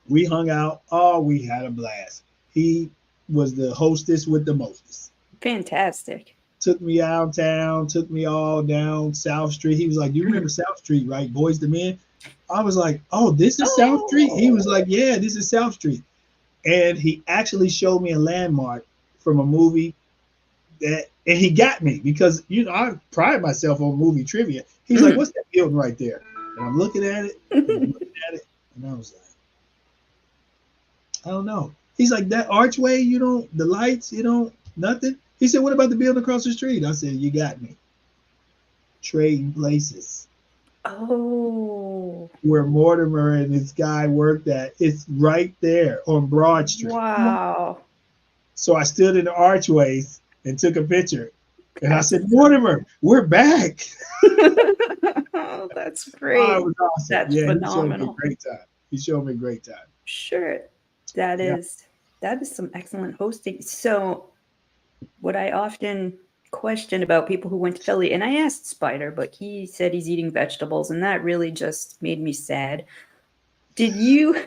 We hung out. Oh, we had a blast. He was the hostess with the mostest. Fantastic. Took me out town, took me all down South Street. He was like, "Do you remember Mhm. South Street, right? Boys to Men." I was like, "Oh, this is South Street." He was Oh. like, "Yeah, this is South Street." And he actually showed me a landmark from a movie and he got me because I pride myself on movie trivia. He's like, Mhm. "What's that building right there?" And I'm looking at it, and I'm looking at it, and I was like, "I don't know." He's like, "That archway, the lights, nothing." He said, "What about the building across the street?" I said, "You got me." Trading Places, Oh, where Mortimer and this guy worked at. It's right there on Broad Street. wow. So I stood in the archways and took a picture. And I That's said, "Mortimer, we're back." oh, that's Oh, it great. was awesome. That's Yeah, he showed me a phenomenal. great time. He showed me a great time. Sure. That Yeah. is that is some excellent hosting. So, what I often question about people who went to Philly, and I asked Spider, but he said he's eating vegetables, and that really just made me sad. Did you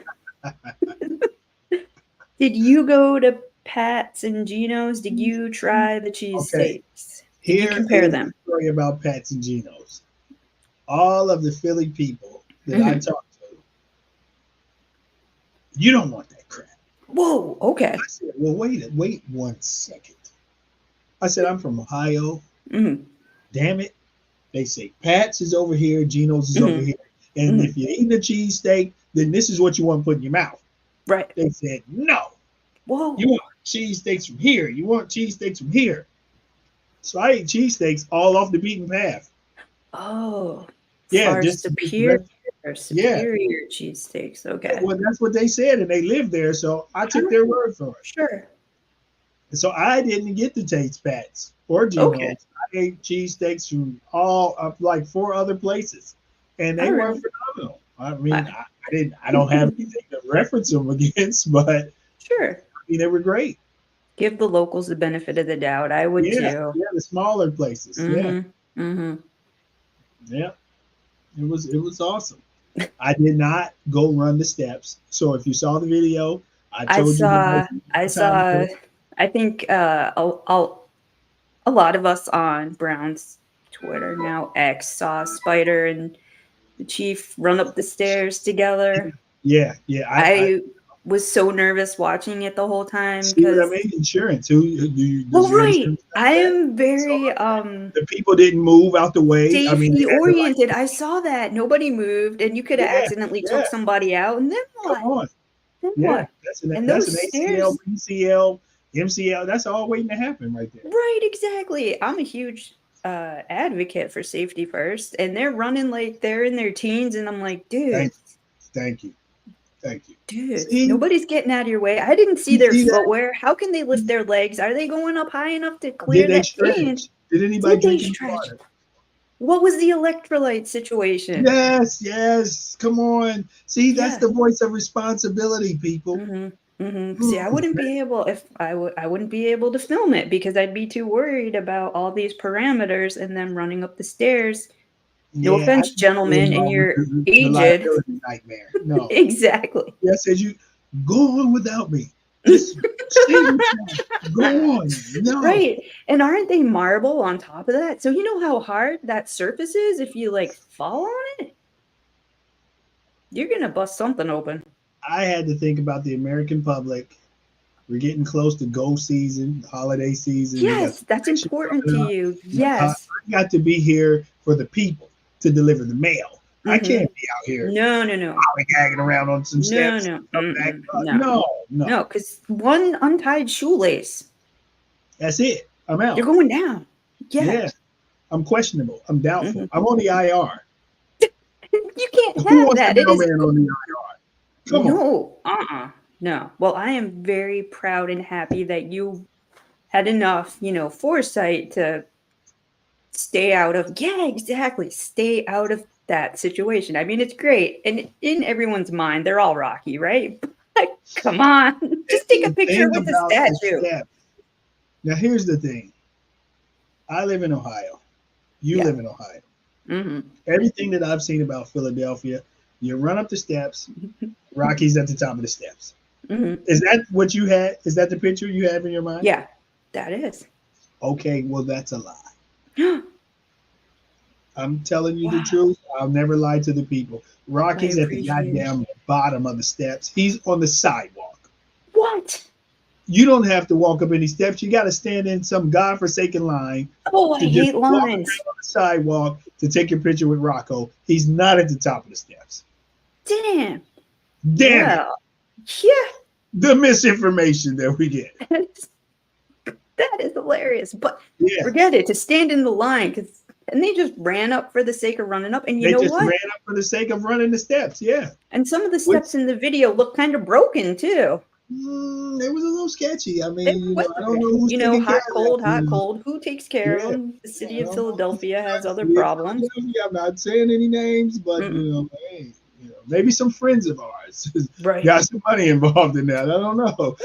did you go to Pat's and Gino's? Did you try the Okay. cheesesteaks? Did you Here compare is the them? story about Pat's and Geno's. All of the Philly people that I Mhm. talked to, you don't want that crap. Whoa, okay. I said, "Well, wait 1 second." I said, "I'm from Ohio. Mhm, Damn it." They say Pat's is over here, Geno's is over mhm, here. And mhm. if you're eating a cheesesteak, then this is what you want to put in your mouth. Right. They said, "No, you Whoa. want cheesesteaks from here. You want cheesesteaks from here." So I ate cheesesteaks all off the beaten path. Oh, Yeah, far just the rest. Yeah, superior cheesesteaks, yeah, okay. well, that's what they said, and they lived there, so I took their word for it. Sure. And so I didn't get to taste Pat's or Okay. Geno's. I ate cheesesteaks from all of like four other places, and they were Alright. phenomenal. I mean, I I don't have anything to reference them against, but I sure. mean, they were great. Give the locals the benefit of the doubt, I would Yeah, too. yeah, the smaller places. Yeah, Mhm, mhm. yeah, it was awesome. I did not go run the steps. So if you saw the video, I I told you saw I what time to do saw it. I think, a lot of us on Brown's Twitter, now X, saw Spider and the Chief run up the stairs together. Yeah, yeah. I I was so nervous watching it the whole time see what I because mean. Insurance. Who do you? Does well, your right. insurance I cover that? am So very, the people didn't move out the way. I mean, they safety had to like, oriented. I saw that. Nobody moved, and you coulda yeah, accidentally took yeah. somebody out, and then Come what? on. Then Yeah, what? that's an And that's those an ACL, stairs BCL, MCL. That's all waiting to happen right there. right, exactly. I'm a huge advocate for safety first, and they're running like they're in their teens, and I'm like, Thank, dudes, thank you, thank you. dudes, See, nobody's getting out of your way. I didn't see you their see that? footwear. How can they lift their legs? Are they going up high enough to Did clear they that? And stretch? Did anybody did they drink any stretch? water? What was the electrolyte situation? Yes, yes. Come on. See, that's Yeah. the voice of responsibility, people. See, I Mm, wouldn't be able if I wouldn't be able to film it because I'd be too worried about all these parameters and them running up the stairs. No yeah, I offense, didn't get gentlemen, and involved with you're the aged. liability nightmare. No. Exactly. Yeah, says you go on without me. Just save yourself. Go on. No. Right. And aren't they marble on top of that? So you know how hard that surface is if you like fall on it? You're gonna bust something open. I had to think about the American public. We're getting close to go season, holiday season. We got Yes, some that's election important to coming up. you. Yes. I got to be here for the people to deliver the mail. I Mhm. can't be out here No, no, no. lollygagging around on some No, steps. no. Come back up. No. No, no. No, because one untied shoelace, That's it. I'm you're out. going down. Yeah. Yeah. I'm questionable. I'm doubtful. Mhm. I'm on the IR. You can't Who have wants a that. It is mailman on the IR? Come on. no, no. Well, I am very proud and happy that you had enough, foresight to stay out of yeah, exactly. Stay out of that situation. I mean, it's great. And in everyone's mind, they're all Rocky, right? Like, come on. Just take a The picture thing with the about the statue. steps. Now, here's the thing. I live in Ohio. You Yeah. live in Ohio. Mhm. Everything that I've seen about Philadelphia, you run up the steps, Rocky's at the top of the steps. Mhm. Is that what you had? Is that the picture you have in your mind? Yeah. That is. Okay, well, that's a lie. I'm telling you the Wow. truth. I'll never lie to the people. I Rocky's at the appreciate it. goddamn bottom of the steps. He's on the sidewalk. What? You don't have to walk up any steps. You got to stand in some godforsaken line Oh, I to just hate walk lines. around on the sidewalk to take your picture with Rocco. He's not at the top of the steps. Damn. Damn it. Well, yeah, The misinformation that we get. that is hilarious. But Yeah. forget it, to stand in the line, because and they just ran up for the sake of running up. And you They know just what? ran up for the sake of running the steps. Yeah. And some of the Which steps in the video look kind of broken too. it was a little sketchy. I They mean, were I don't know weather. who's taking care Hot, of that. cold, hot, cold. Who takes care of Yeah. them? The Yeah, city I of don't know. Philadelphia has other See, problems. I'm not saying any names, but Mm-mm. hey, maybe some friends of ours Right. got some money involved in that. I don't know.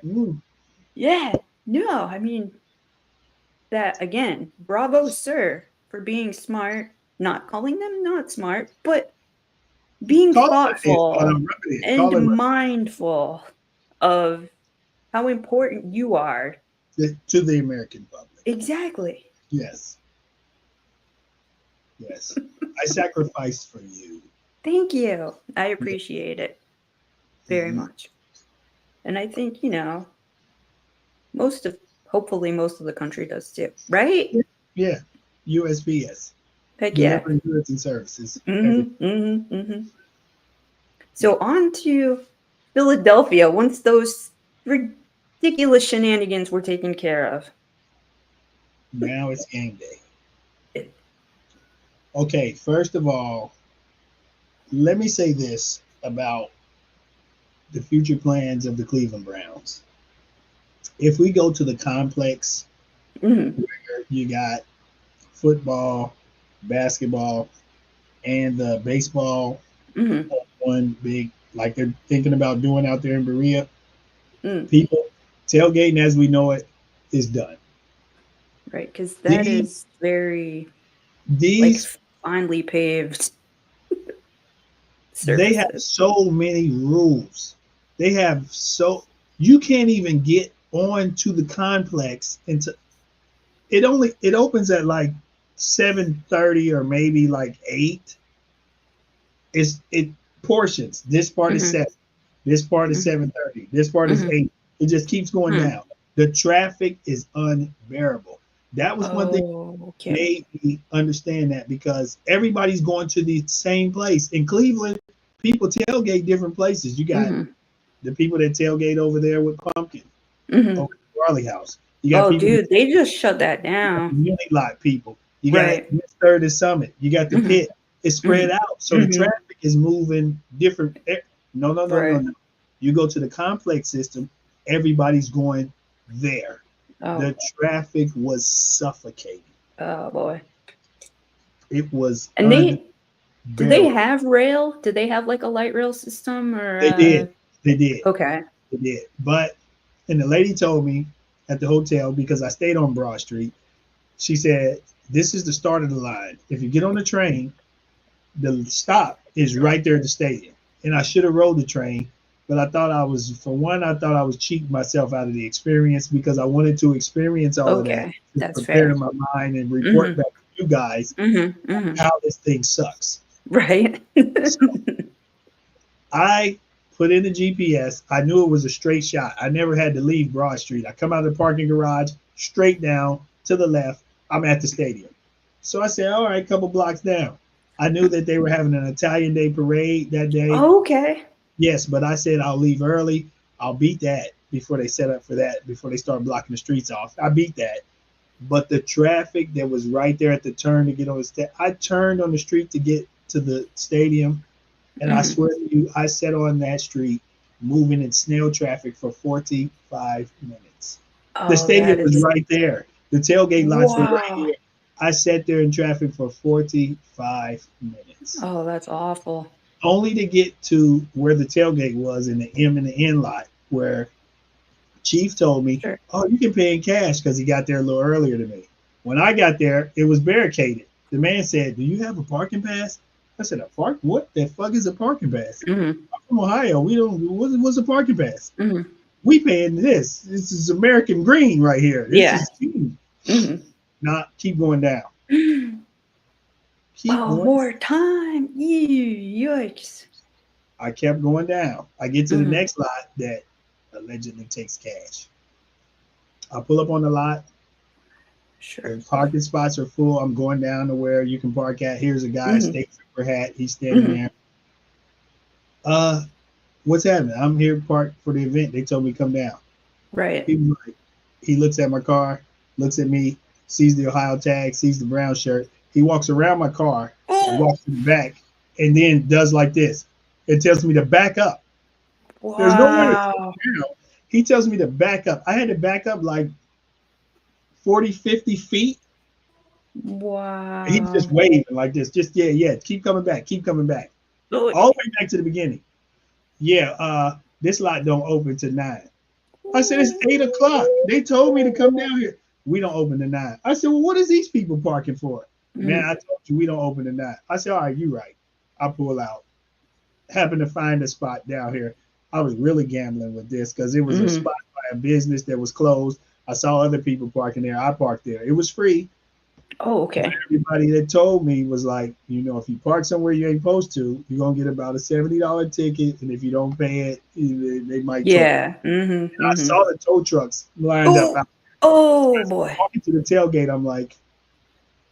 Mm. Yeah. No, I mean, that again, bravo, sir, for being smart, not calling them not smart, but being Call it what it is. Call thoughtful it what it is. and Call it what mindful of how important you are. it is to the American public. Exactly. Yes, yes. I sacrificed for you. Thank you. I appreciate it very Mhm. much. And I think, most of hopefully most of the country does too, right? Yeah, USPS, Heck yeah. delivering goods and services. Every Mhm. Mhm. Mhm. So on to Philadelphia once those ridiculous shenanigans were taken care of. now it's game day. It- Okay, first of all, let me say this about the future plans of the Cleveland Browns. If we go to the complex, mhm. where you got football, basketball, and the baseball Mhm. one big, like they're thinking about doing out there in Berea, Mm. people tailgating as we know it is done. Right, because that These is very like these finely paved they have surfaces. so many rules. They have so you can't even get on to the complex into it opens at like 7:30 or maybe like 8. It portions. This part is Mhm. 7. This part is Mhm. 7:30. This part is Mhm. 8. It just keeps going Mm. down. The traffic is unbearable. That was one thing Oh, that okay. made me understand that because everybody's going to the same place. In Cleveland, people tailgate different places. You got Mhm. the people that tailgate over there with Pumpkin over Mhm. at the Barley House. You got Oh, people dude, they just shut that the down. unit lot people. You got Right. Mr. the Summit. You got the Mhm. pit. It's spread Mhm. out. So the Mhm. traffic is moving different. No, no, no, no, Right. no. You go to the complex system, everybody's going there. Oh. The traffic was suffocating. Oh boy. It was And did they unbearable. have rail? Did they have like a light rail system or They did. They did. okay. They did. But, and the lady told me at the hotel, because I stayed on Broad Street, she said, this is the start of the line. If you get on the train, the stop is right there at the stadium. And I should have rode the train, but I thought I was, for one, I thought I was cheating myself out of the experience because I wanted to experience all of that Okay. to That's prepare fair. in my mind and report Mhm. back to you guys Mhm. Mhm. how this thing sucks. Right. So I put in the GPS. I knew it was a straight shot. I never had to leave Broad Street. I come out of the parking garage, straight down to the left. I'm at the stadium. So I said, all right, a couple blocks down. I knew that they were having an Italian Day parade that day. Okay. Yes, but I said I'll leave early. I'll beat that before they set up for that, before they start blocking the streets off. I beat that. But the traffic that was right there at the turn to get on the I turned on the street to get to the stadium, and I Mhm. swear to you, I sat on that street moving in snail traffic for 45 minutes. The Oh, stadium that was is right there. The tailgate lots were right wow. here. I sat there in traffic for 45 minutes, Oh, that's awful. only to get to where the tailgate was in the M and the N lot, where Chief told me, Sure. "Oh, you can pay in cash," because he got there a little earlier than me. When I got there, it was barricaded. The man said, "Do you have a parking pass?" I said, "A park? What the fuck is a parking pass?" Mhm. I'm from Ohio. We don't. What's a parking pass? Mhm. We paying this. This is American Green right here. This Yeah. is cheap. Mhm. Not keep going down. Keep Oh, going. more time. Yikes. I kept going down. I get to the Mhm. next lot that allegedly takes cash. I pull up on the lot. Sure. The parking spots are full. I'm going down to where you can park at. Here's a guy, Mhm. state trooper hat. He's standing Mhm. there. Uh, what's happening? I'm here parked for the event. They told me come down. Right. He was like, he looks at my car, looks at me, sees the Ohio tag, sees the brown shirt. He walks around my car, walks to the back, and then does like this. It tells me to back up. There's nowhere to Wow. slow down. He tells me to back up. I had to back up like 40, 50 feet. He's just Wow. waving like this. Just, yeah, yeah. Keep coming back. Keep coming back. Oh, All the way back to the beginning. Yeah, this lot don't open till 9. I said, it's 8 o'clock. They told me to come down here. We don't open to 9. I said, well, what is these people parking for? Man, mhm. I told you we don't open to 9. I said, all right, you right. I pull out. Happened to find a spot down here. I was really gambling with this because it was a Mhm. spot by a business that was closed. I saw other people parking there. I parked there. It was free. Oh, But okay. everybody that told me was like, if you park somewhere you ain't supposed to, you're gonna get about a $70 ticket, and if you don't pay it, they might tow it. Yeah. Mhm. I Mhm. saw the tow trucks lined up. Oh. Oh boy. Walking to the tailgate, I'm like,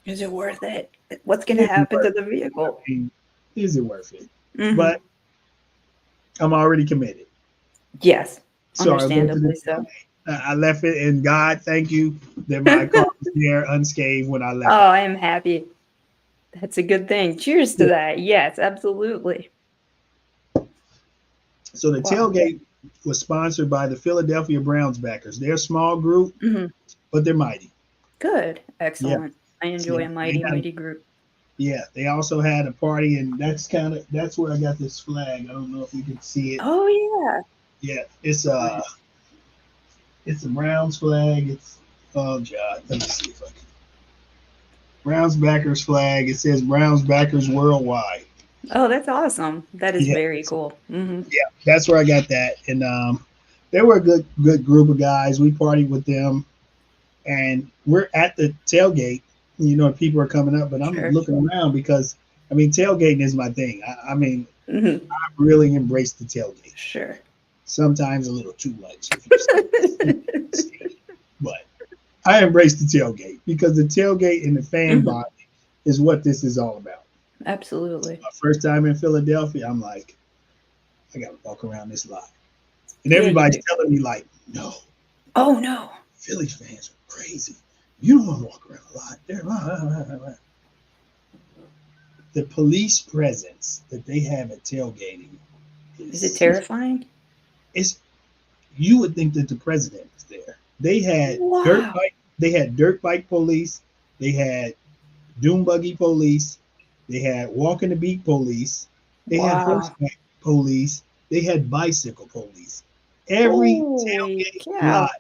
Is it worth it? What's gonna is it happen to worth the it? I vehicle? mean, is it worth it? But Mhm. I'm already committed. Yes. So I went to the Understandably so. tailgate. I left it, and God, thank you that my car was there unscathed when I left Oh, out. I am happy. That's a good thing. Cheers to Yeah. that. Yes, absolutely. So the Wow. tailgate was sponsored by the Philadelphia Browns backers. They're a small group, Mhm. but they're mighty. Good. Yeah, Excellent. I yeah. enjoy a They mighty, had mighty group. Yeah, they also had a party, and that's where I got this flag. I don't know if you can see it. Oh, yeah. Yeah, it's a Browns flag. It's oh god, let me see if I can. Browns backers flag. It says Browns backers worldwide. Oh, that's awesome. That is Yeah, very cool. Mhm. yeah, that's where I got that. And they were a good group of guys. We partied with them, and we're at the tailgate. People are coming up, but I'm Sure. looking around because tailgating is my thing. I Mhm. I really embrace the tailgate. Sure. Sometimes a little too much if you stay. But I embrace the tailgate because the tailgate and the fan Mhm. body is what this is all about. Absolutely. My first time in Philadelphia, I'm like, I gotta walk around this lot. And Yeah, you everybody's do. telling me like, no, Oh, no. Philly fans are crazy. You don't want to walk around a lot. The police presence that they have at tailgating Is it is terrifying? it's you would think that the president was there. They had dirt Wow. bike. They had dirt bike police. They had dune buggy police. They had walking the beat police. They had Wow. horseback police. They had bicycle police. Every Holy tailgate cow. lot.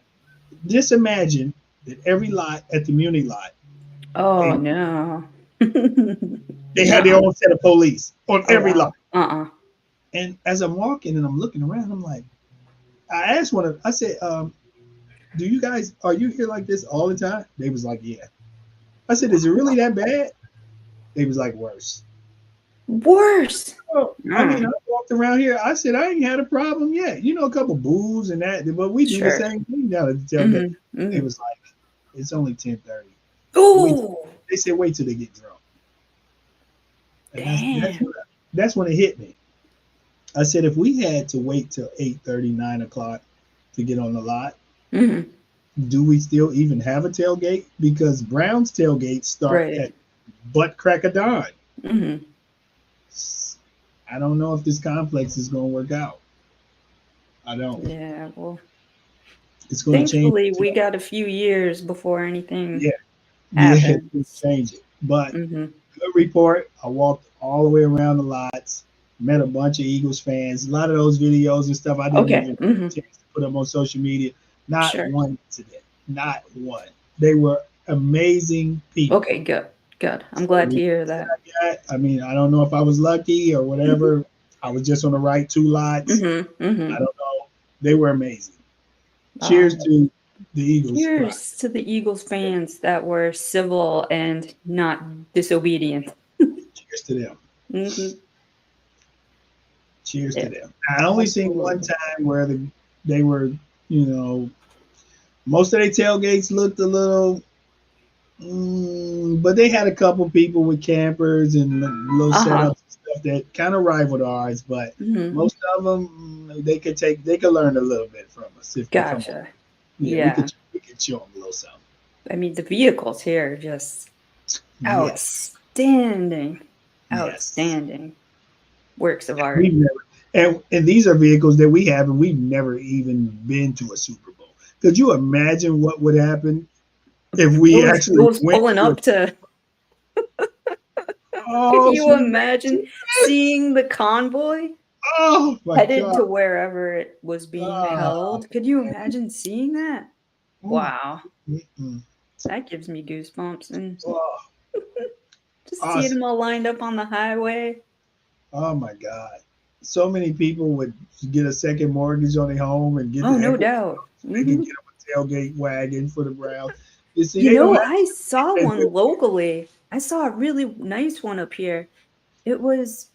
Just imagine that every lot at the Muni lot, Oh they no. they had their Nuh-uh. own set of police on Oh every wow. lot. Uh-uh. And as I'm walking and I'm looking around, I'm like, I asked one of, I said, "Do you guys are you here like this all the time?" They was like, "Yeah." I said, "Is it really that bad?" They was like, "Worse." Worse. Oh, I mean, I Mm, walked around here. I said I ain't had a problem yet. You know, a couple boos and that, but we do the sure. same thing down at the tailgate. Mm-hmm. It Mm-hmm. was like it's only 10:30. Wait, Oh, they said wait till they get drunk, and damn. that's when it hit me. I said if we had to wait till 8:30, 9 o'clock to get on the lot, Mm-hmm. do we still even have a tailgate? Because Brown's tailgates start Right. at butt crack of dawn. Mm-hmm. I don't know if this complex is going to work out. I don't. Yeah, well, It's going to change. thankfully we got a few years before anything Yeah, yeah, it's going to happens. change it. But Mm-hmm. good report. I walked all the way around the lots, met a bunch of Eagles fans. A lot of those videos and stuff I didn't Okay. even Mm-hmm. get a chance to put up on social media. Not Sure. one incident. Not one. They were amazing people. Okay, good. Good. I'm So glad the to hear results that. that I got, I mean, I don't know if I was lucky or Mm-hmm. whatever. I was just on the right two lots. Mm-hmm. I Mm-hmm. don't know. They were amazing. Cheers Um, to the Eagles pride. cheers to the Eagles fans that were civil and not disobedient. Cheers to them. Mm-hmm. Cheers to Yeah, them. I only seen one absolutely. time where they were, you know, most of their tailgates looked a little, but they had a couple people with campers and little Uh-huh. setups and stuff that kind of rivaled ours. But Mm-hmm. most of them, they could learn a little bit from us if they come on. Gotcha. Yeah, Yeah. we could show them a little something. I mean, the vehicles here are just Yes, outstanding. yes. Outstanding works of art. We've never, and these are vehicles that we have, and we've never even been to a Super Bowl. Could you imagine what would happen if we actually Those went pulling to a? up to can Oh, you sweet imagine Jesus! seeing the convoy Oh my headed God! to wherever it was being Ah, held? Could you imagine seeing that? mm, Wow. mm. That gives me goosebumps and Oh, just seeing awesome! them all lined up on the highway. Oh my God! So many people would get a second mortgage on their home and get Oh, the no equity doubt. so they can Hmm. get them a tailgate wagon for the Browns. You see, You they don't know, have I saw to do one locally. I saw a really nice one up here. It was,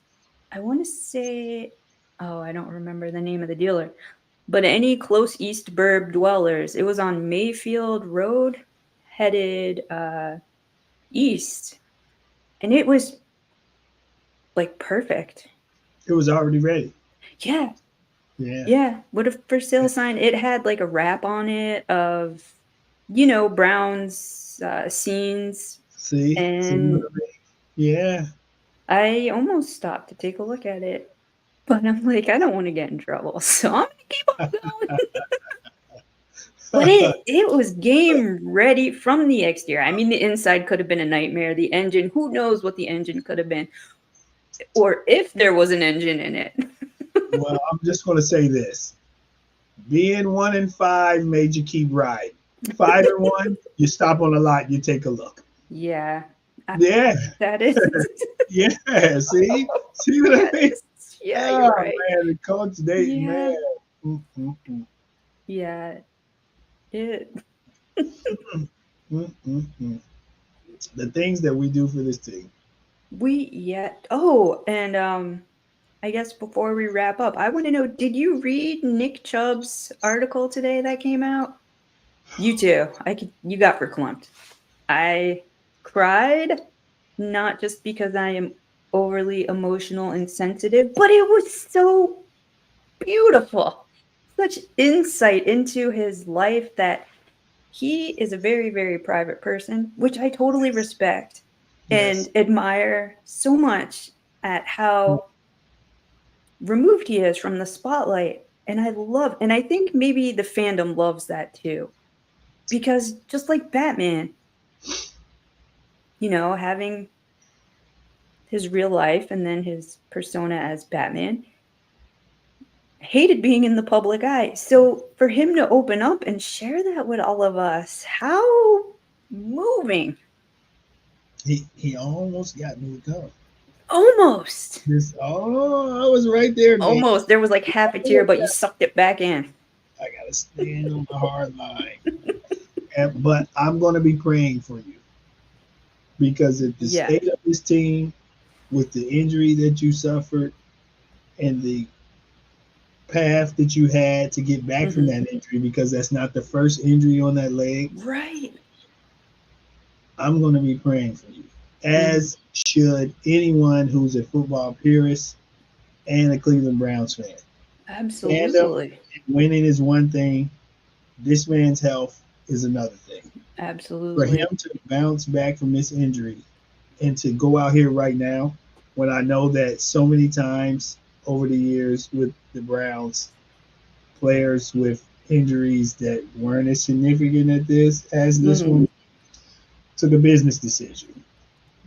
I want to say, oh, I don't remember the name of the dealer, but any close East Burb dwellers, it was on Mayfield Road, headed east, and it was like perfect. it was already ready. Yeah, Yeah. yeah. With a for sale sign, it had like a wrap on it of, Brown's scenes, See what and I mean? Yeah. I almost stopped to take a look at it, but I'm like, I don't want to get in trouble, so I'm gonna keep on going. But it was game ready from the exterior. I mean, the inside could have been a nightmare. The engine, who knows what the engine could have been, or if there was an engine in it. Well, I'm just going to say this: being 1-5 made you keep riding. 5-1, you stop on the lot, you take a look. Yeah, Yeah, that is. yeah. See what I mean? Yes. Yeah, you're Oh right. man, the coach, they man. Yeah, Mm, mm, mm, yeah. It. mm, mm, mm. The things that we do for this team. We yet. Oh, and I guess before we wrap up, I want to know: did you read Nick Chubb's article today that came out? You too. I could. You got verklempt. I cried, not just because I am overly emotional and sensitive, but it was so beautiful. Such insight into his life that he is a very, very private person, which I totally respect and Yes. admire so much at how removed he is from the spotlight. And and I think maybe the fandom loves that too. Because just like Batman, having his real life and then his persona as Batman, hated being in the public eye. So for him to open up and share that with all of us, how moving. He almost got me to come. Almost. This I was right there, man. Almost. There was like half a tear, but you sucked it back in. I gotta stand on the hard line. But I'm gonna be praying for you because if the Yeah. state of this team, with the injury that you suffered and the path that you had to get back from Hmm. that injury, because that's not the first injury on that leg, Right. I'm gonna be praying for you. Hmm. As should anyone who's a football purist and a Cleveland Browns fan. Fandom Absolutely. and winning is one thing. This man's health is another thing. For him Absolutely. to bounce back from this injury and to go out here right now, when I know that so many times over the years with the Browns, players with injuries that weren't as significant as this Hmm. one took a business decision.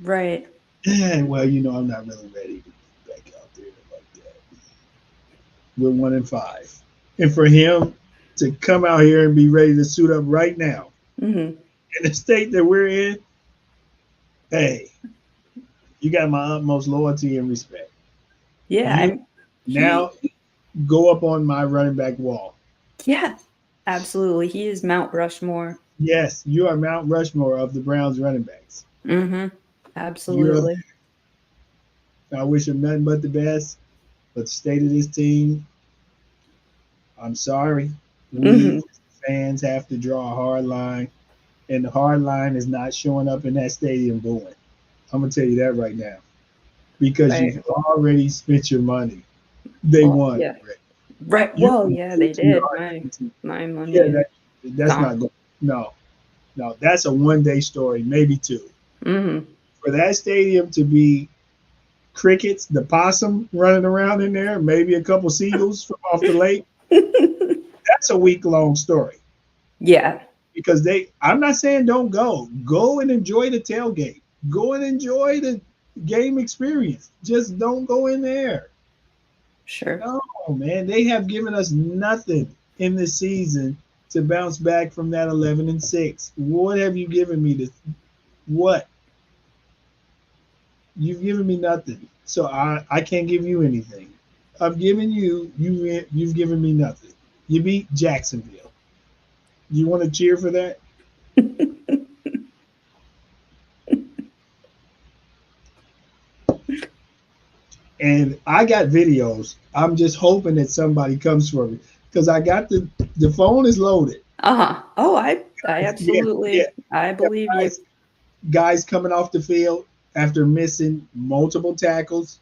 Right. And well, I'm not really ready to be back out there like that. We're 1-5. And for him to come out here and be ready to suit up right now Hmm. in the state that we're in, hey, you got my utmost loyalty and respect. Yeah. You He, now go up on my running back wall. yeah, absolutely. He is Mount Rushmore. Yes, you are Mount Rushmore of the Browns running backs. Hmm. You're up Absolutely. there. I wish him nothing but the best. But the state of this team, I'm sorry. We Hmm. fans have to draw a hard line, and the hard line is not showing up in that stadium booing. I'm gonna tell you that right now because Right. you've already spent your money. They Well, won yeah. already. Right. You Well, can yeah, go they to your did. My Argentina. my money Yeah, is that's gone. not going. No, no, that's a 1 day story, maybe two. Hmm. For that stadium to be crickets, the possum running around in there, maybe a couple seagulls from off the lake, that's a week-long story. Yeah, Because I'm not saying don't go. Go and enjoy the tailgate. Go and enjoy the game experience. Just don't go in there. sure. No, man, they have given us nothing in the season to bounce back from that 11-6. What have you given me? What? You've given me nothing. So I can't give you anything. I've given you've given me nothing. You beat Jacksonville. You want to cheer for that? And I got videos. I'm just hoping that somebody comes for me because I got the phone is loaded. Uh-huh. Oh, I Yeah, yeah. I believe you. Guys coming off the field after missing multiple tackles,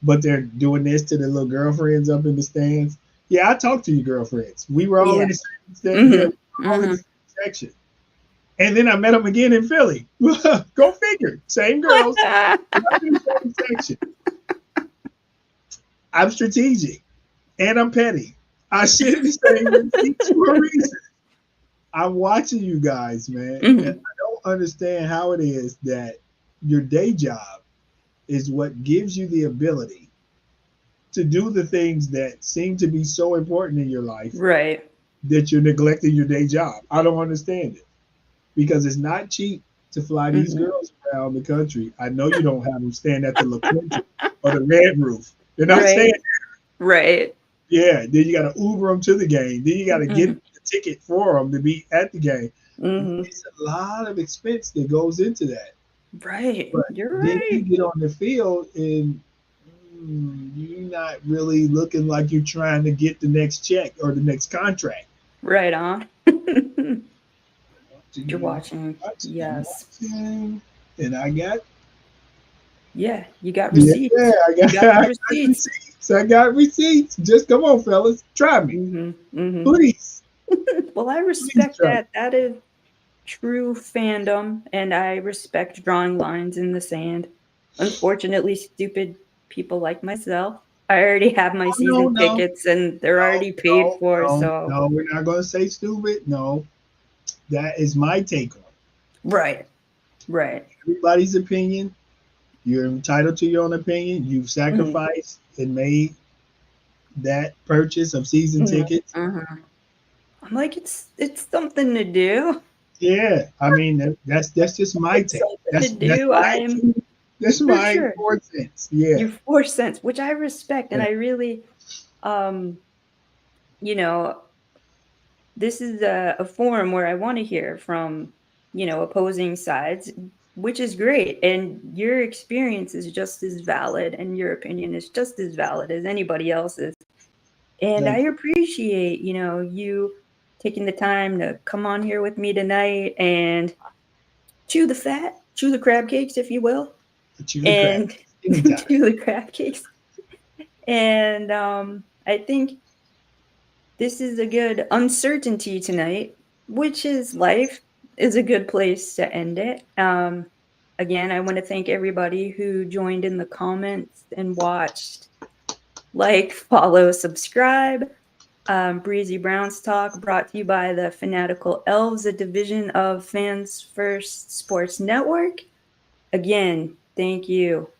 but they're doing this to their little girlfriends up in the stands. Yeah, I talked to your girlfriends. We were all in Yeah. the same. Yeah, we Mhm. were all in the Mhm. same section. And then I met them again in Philly. Go figure. Same girls, right in the same section. I'm strategic and I'm petty. I sit in the same seats for a reason. I'm watching you guys, man. And Mhm. I don't understand how it is that your day job is what gives you the ability to do the things that seem to be so important in your life Right. that you're neglecting your day job. I don't understand it because it's not cheap to fly these Mhm. girls around the country. I know you don't have them stand at the La Quinta or the Red Roof. They're not staying. Right. Right. Yeah, then you got to Uber them to the game. Then you got to get Mhm. the ticket for them to be at the game. Mhm. It's a lot of expense that goes into that. Right. But You're then you right. get on the field and you're not really looking like you're trying to get the next check or the next contract. Right on. You're I'm watching. watching, I'm Yes. watching, and I got Yeah, you got yeah, receipts. I You got got I the got receipts. receipts. I got receipts. Just come on, fellas, try me, Mhm. Mhm. please. Well, I Please respect trust. that. That is true fandom, and I respect drawing lines in the sand. Unfortunately, stupid people like myself, I already have my Oh, no, season no, tickets and they're no, already paid no, for, no, so no. We're not going to say stupid. No, that is my take on it. right, right. Everybody's opinion. You're entitled to your own opinion. You've Mhm, sacrificed and made that purchase of season mhm, tickets. mhm. I'm like, it's something to do. Yeah, I mean that's just my It's take. something to That's do. my I'm two, that's for my sure. 4 cents. Yeah, Your 4 cents, which I respect, and yeah. I really, um, you know, this is a forum where I want to hear from, opposing sides, which is great. And your experience is just as valid, and your opinion is just as valid as anybody else's. And I Thank you. appreciate, you taking the time to come on here with me tonight and chew the fat, chew the crab cakes, if you will, But you the crap. and Anytime. chew the crab cakes. And I think this is a good uncertainty tonight, which is life, is a good place to end it. Again, I want to thank everybody who joined in the comments and watched, like, follow, subscribe. Breezy Brown's Talk brought to you by the Fanatical Elves, a division of Fans First Sports Network. Again, thank you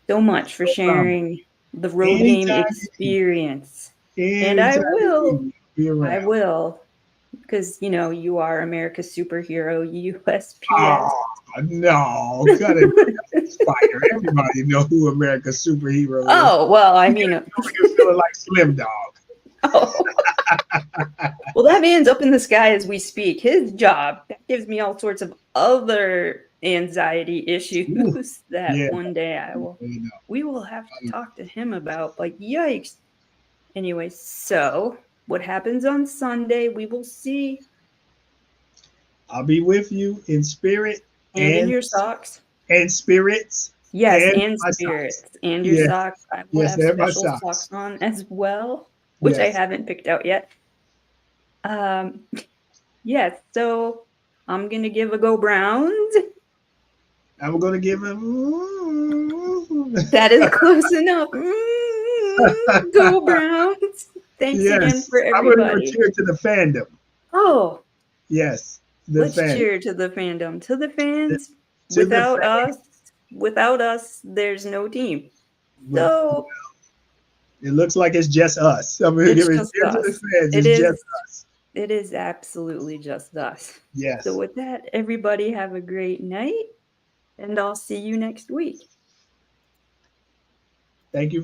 so much for No problem. sharing the road game Anytime you need. experience. And I Anytime you need will, me, be I around. will, because you are America's superhero, USPS. Oh no, cut it. Spider. Everybody know who America's superhero is. Oh, well, I You mean, gotta go here feeling like Slim Dog. oh, well, that man's up in the sky as we speak. His job, that gives me all sorts of other anxiety Ooh, issues that yeah, one day you know. we will have to talk to him about. Like, yikes. Anyway, so what happens on Sunday, we will see. I'll be with you in spirit And in and your socks. spirits Yes, and and my socks. spirits, and your Yes, socks. I will yes, have and my special socks socks. on as well, which I Yes, haven't picked out yet. Um, yes, so I'm gonna give a go Browns. I'm gonna give him. That is close enough. Go Browns. Thanks again for Yes, I'm gonna go everybody. cheer to the fandom. Oh, Yes, the let's fandom. cheer to the fandom, to the fans. To the Without fan. us, without us, there's no team. With So it looks like it's just us. I'm gonna it's give it just cheer to the us. fans. It It's is just us. It is absolutely just us. So Yes. with that, everybody have a great night, and I'll see you next week. Thank you.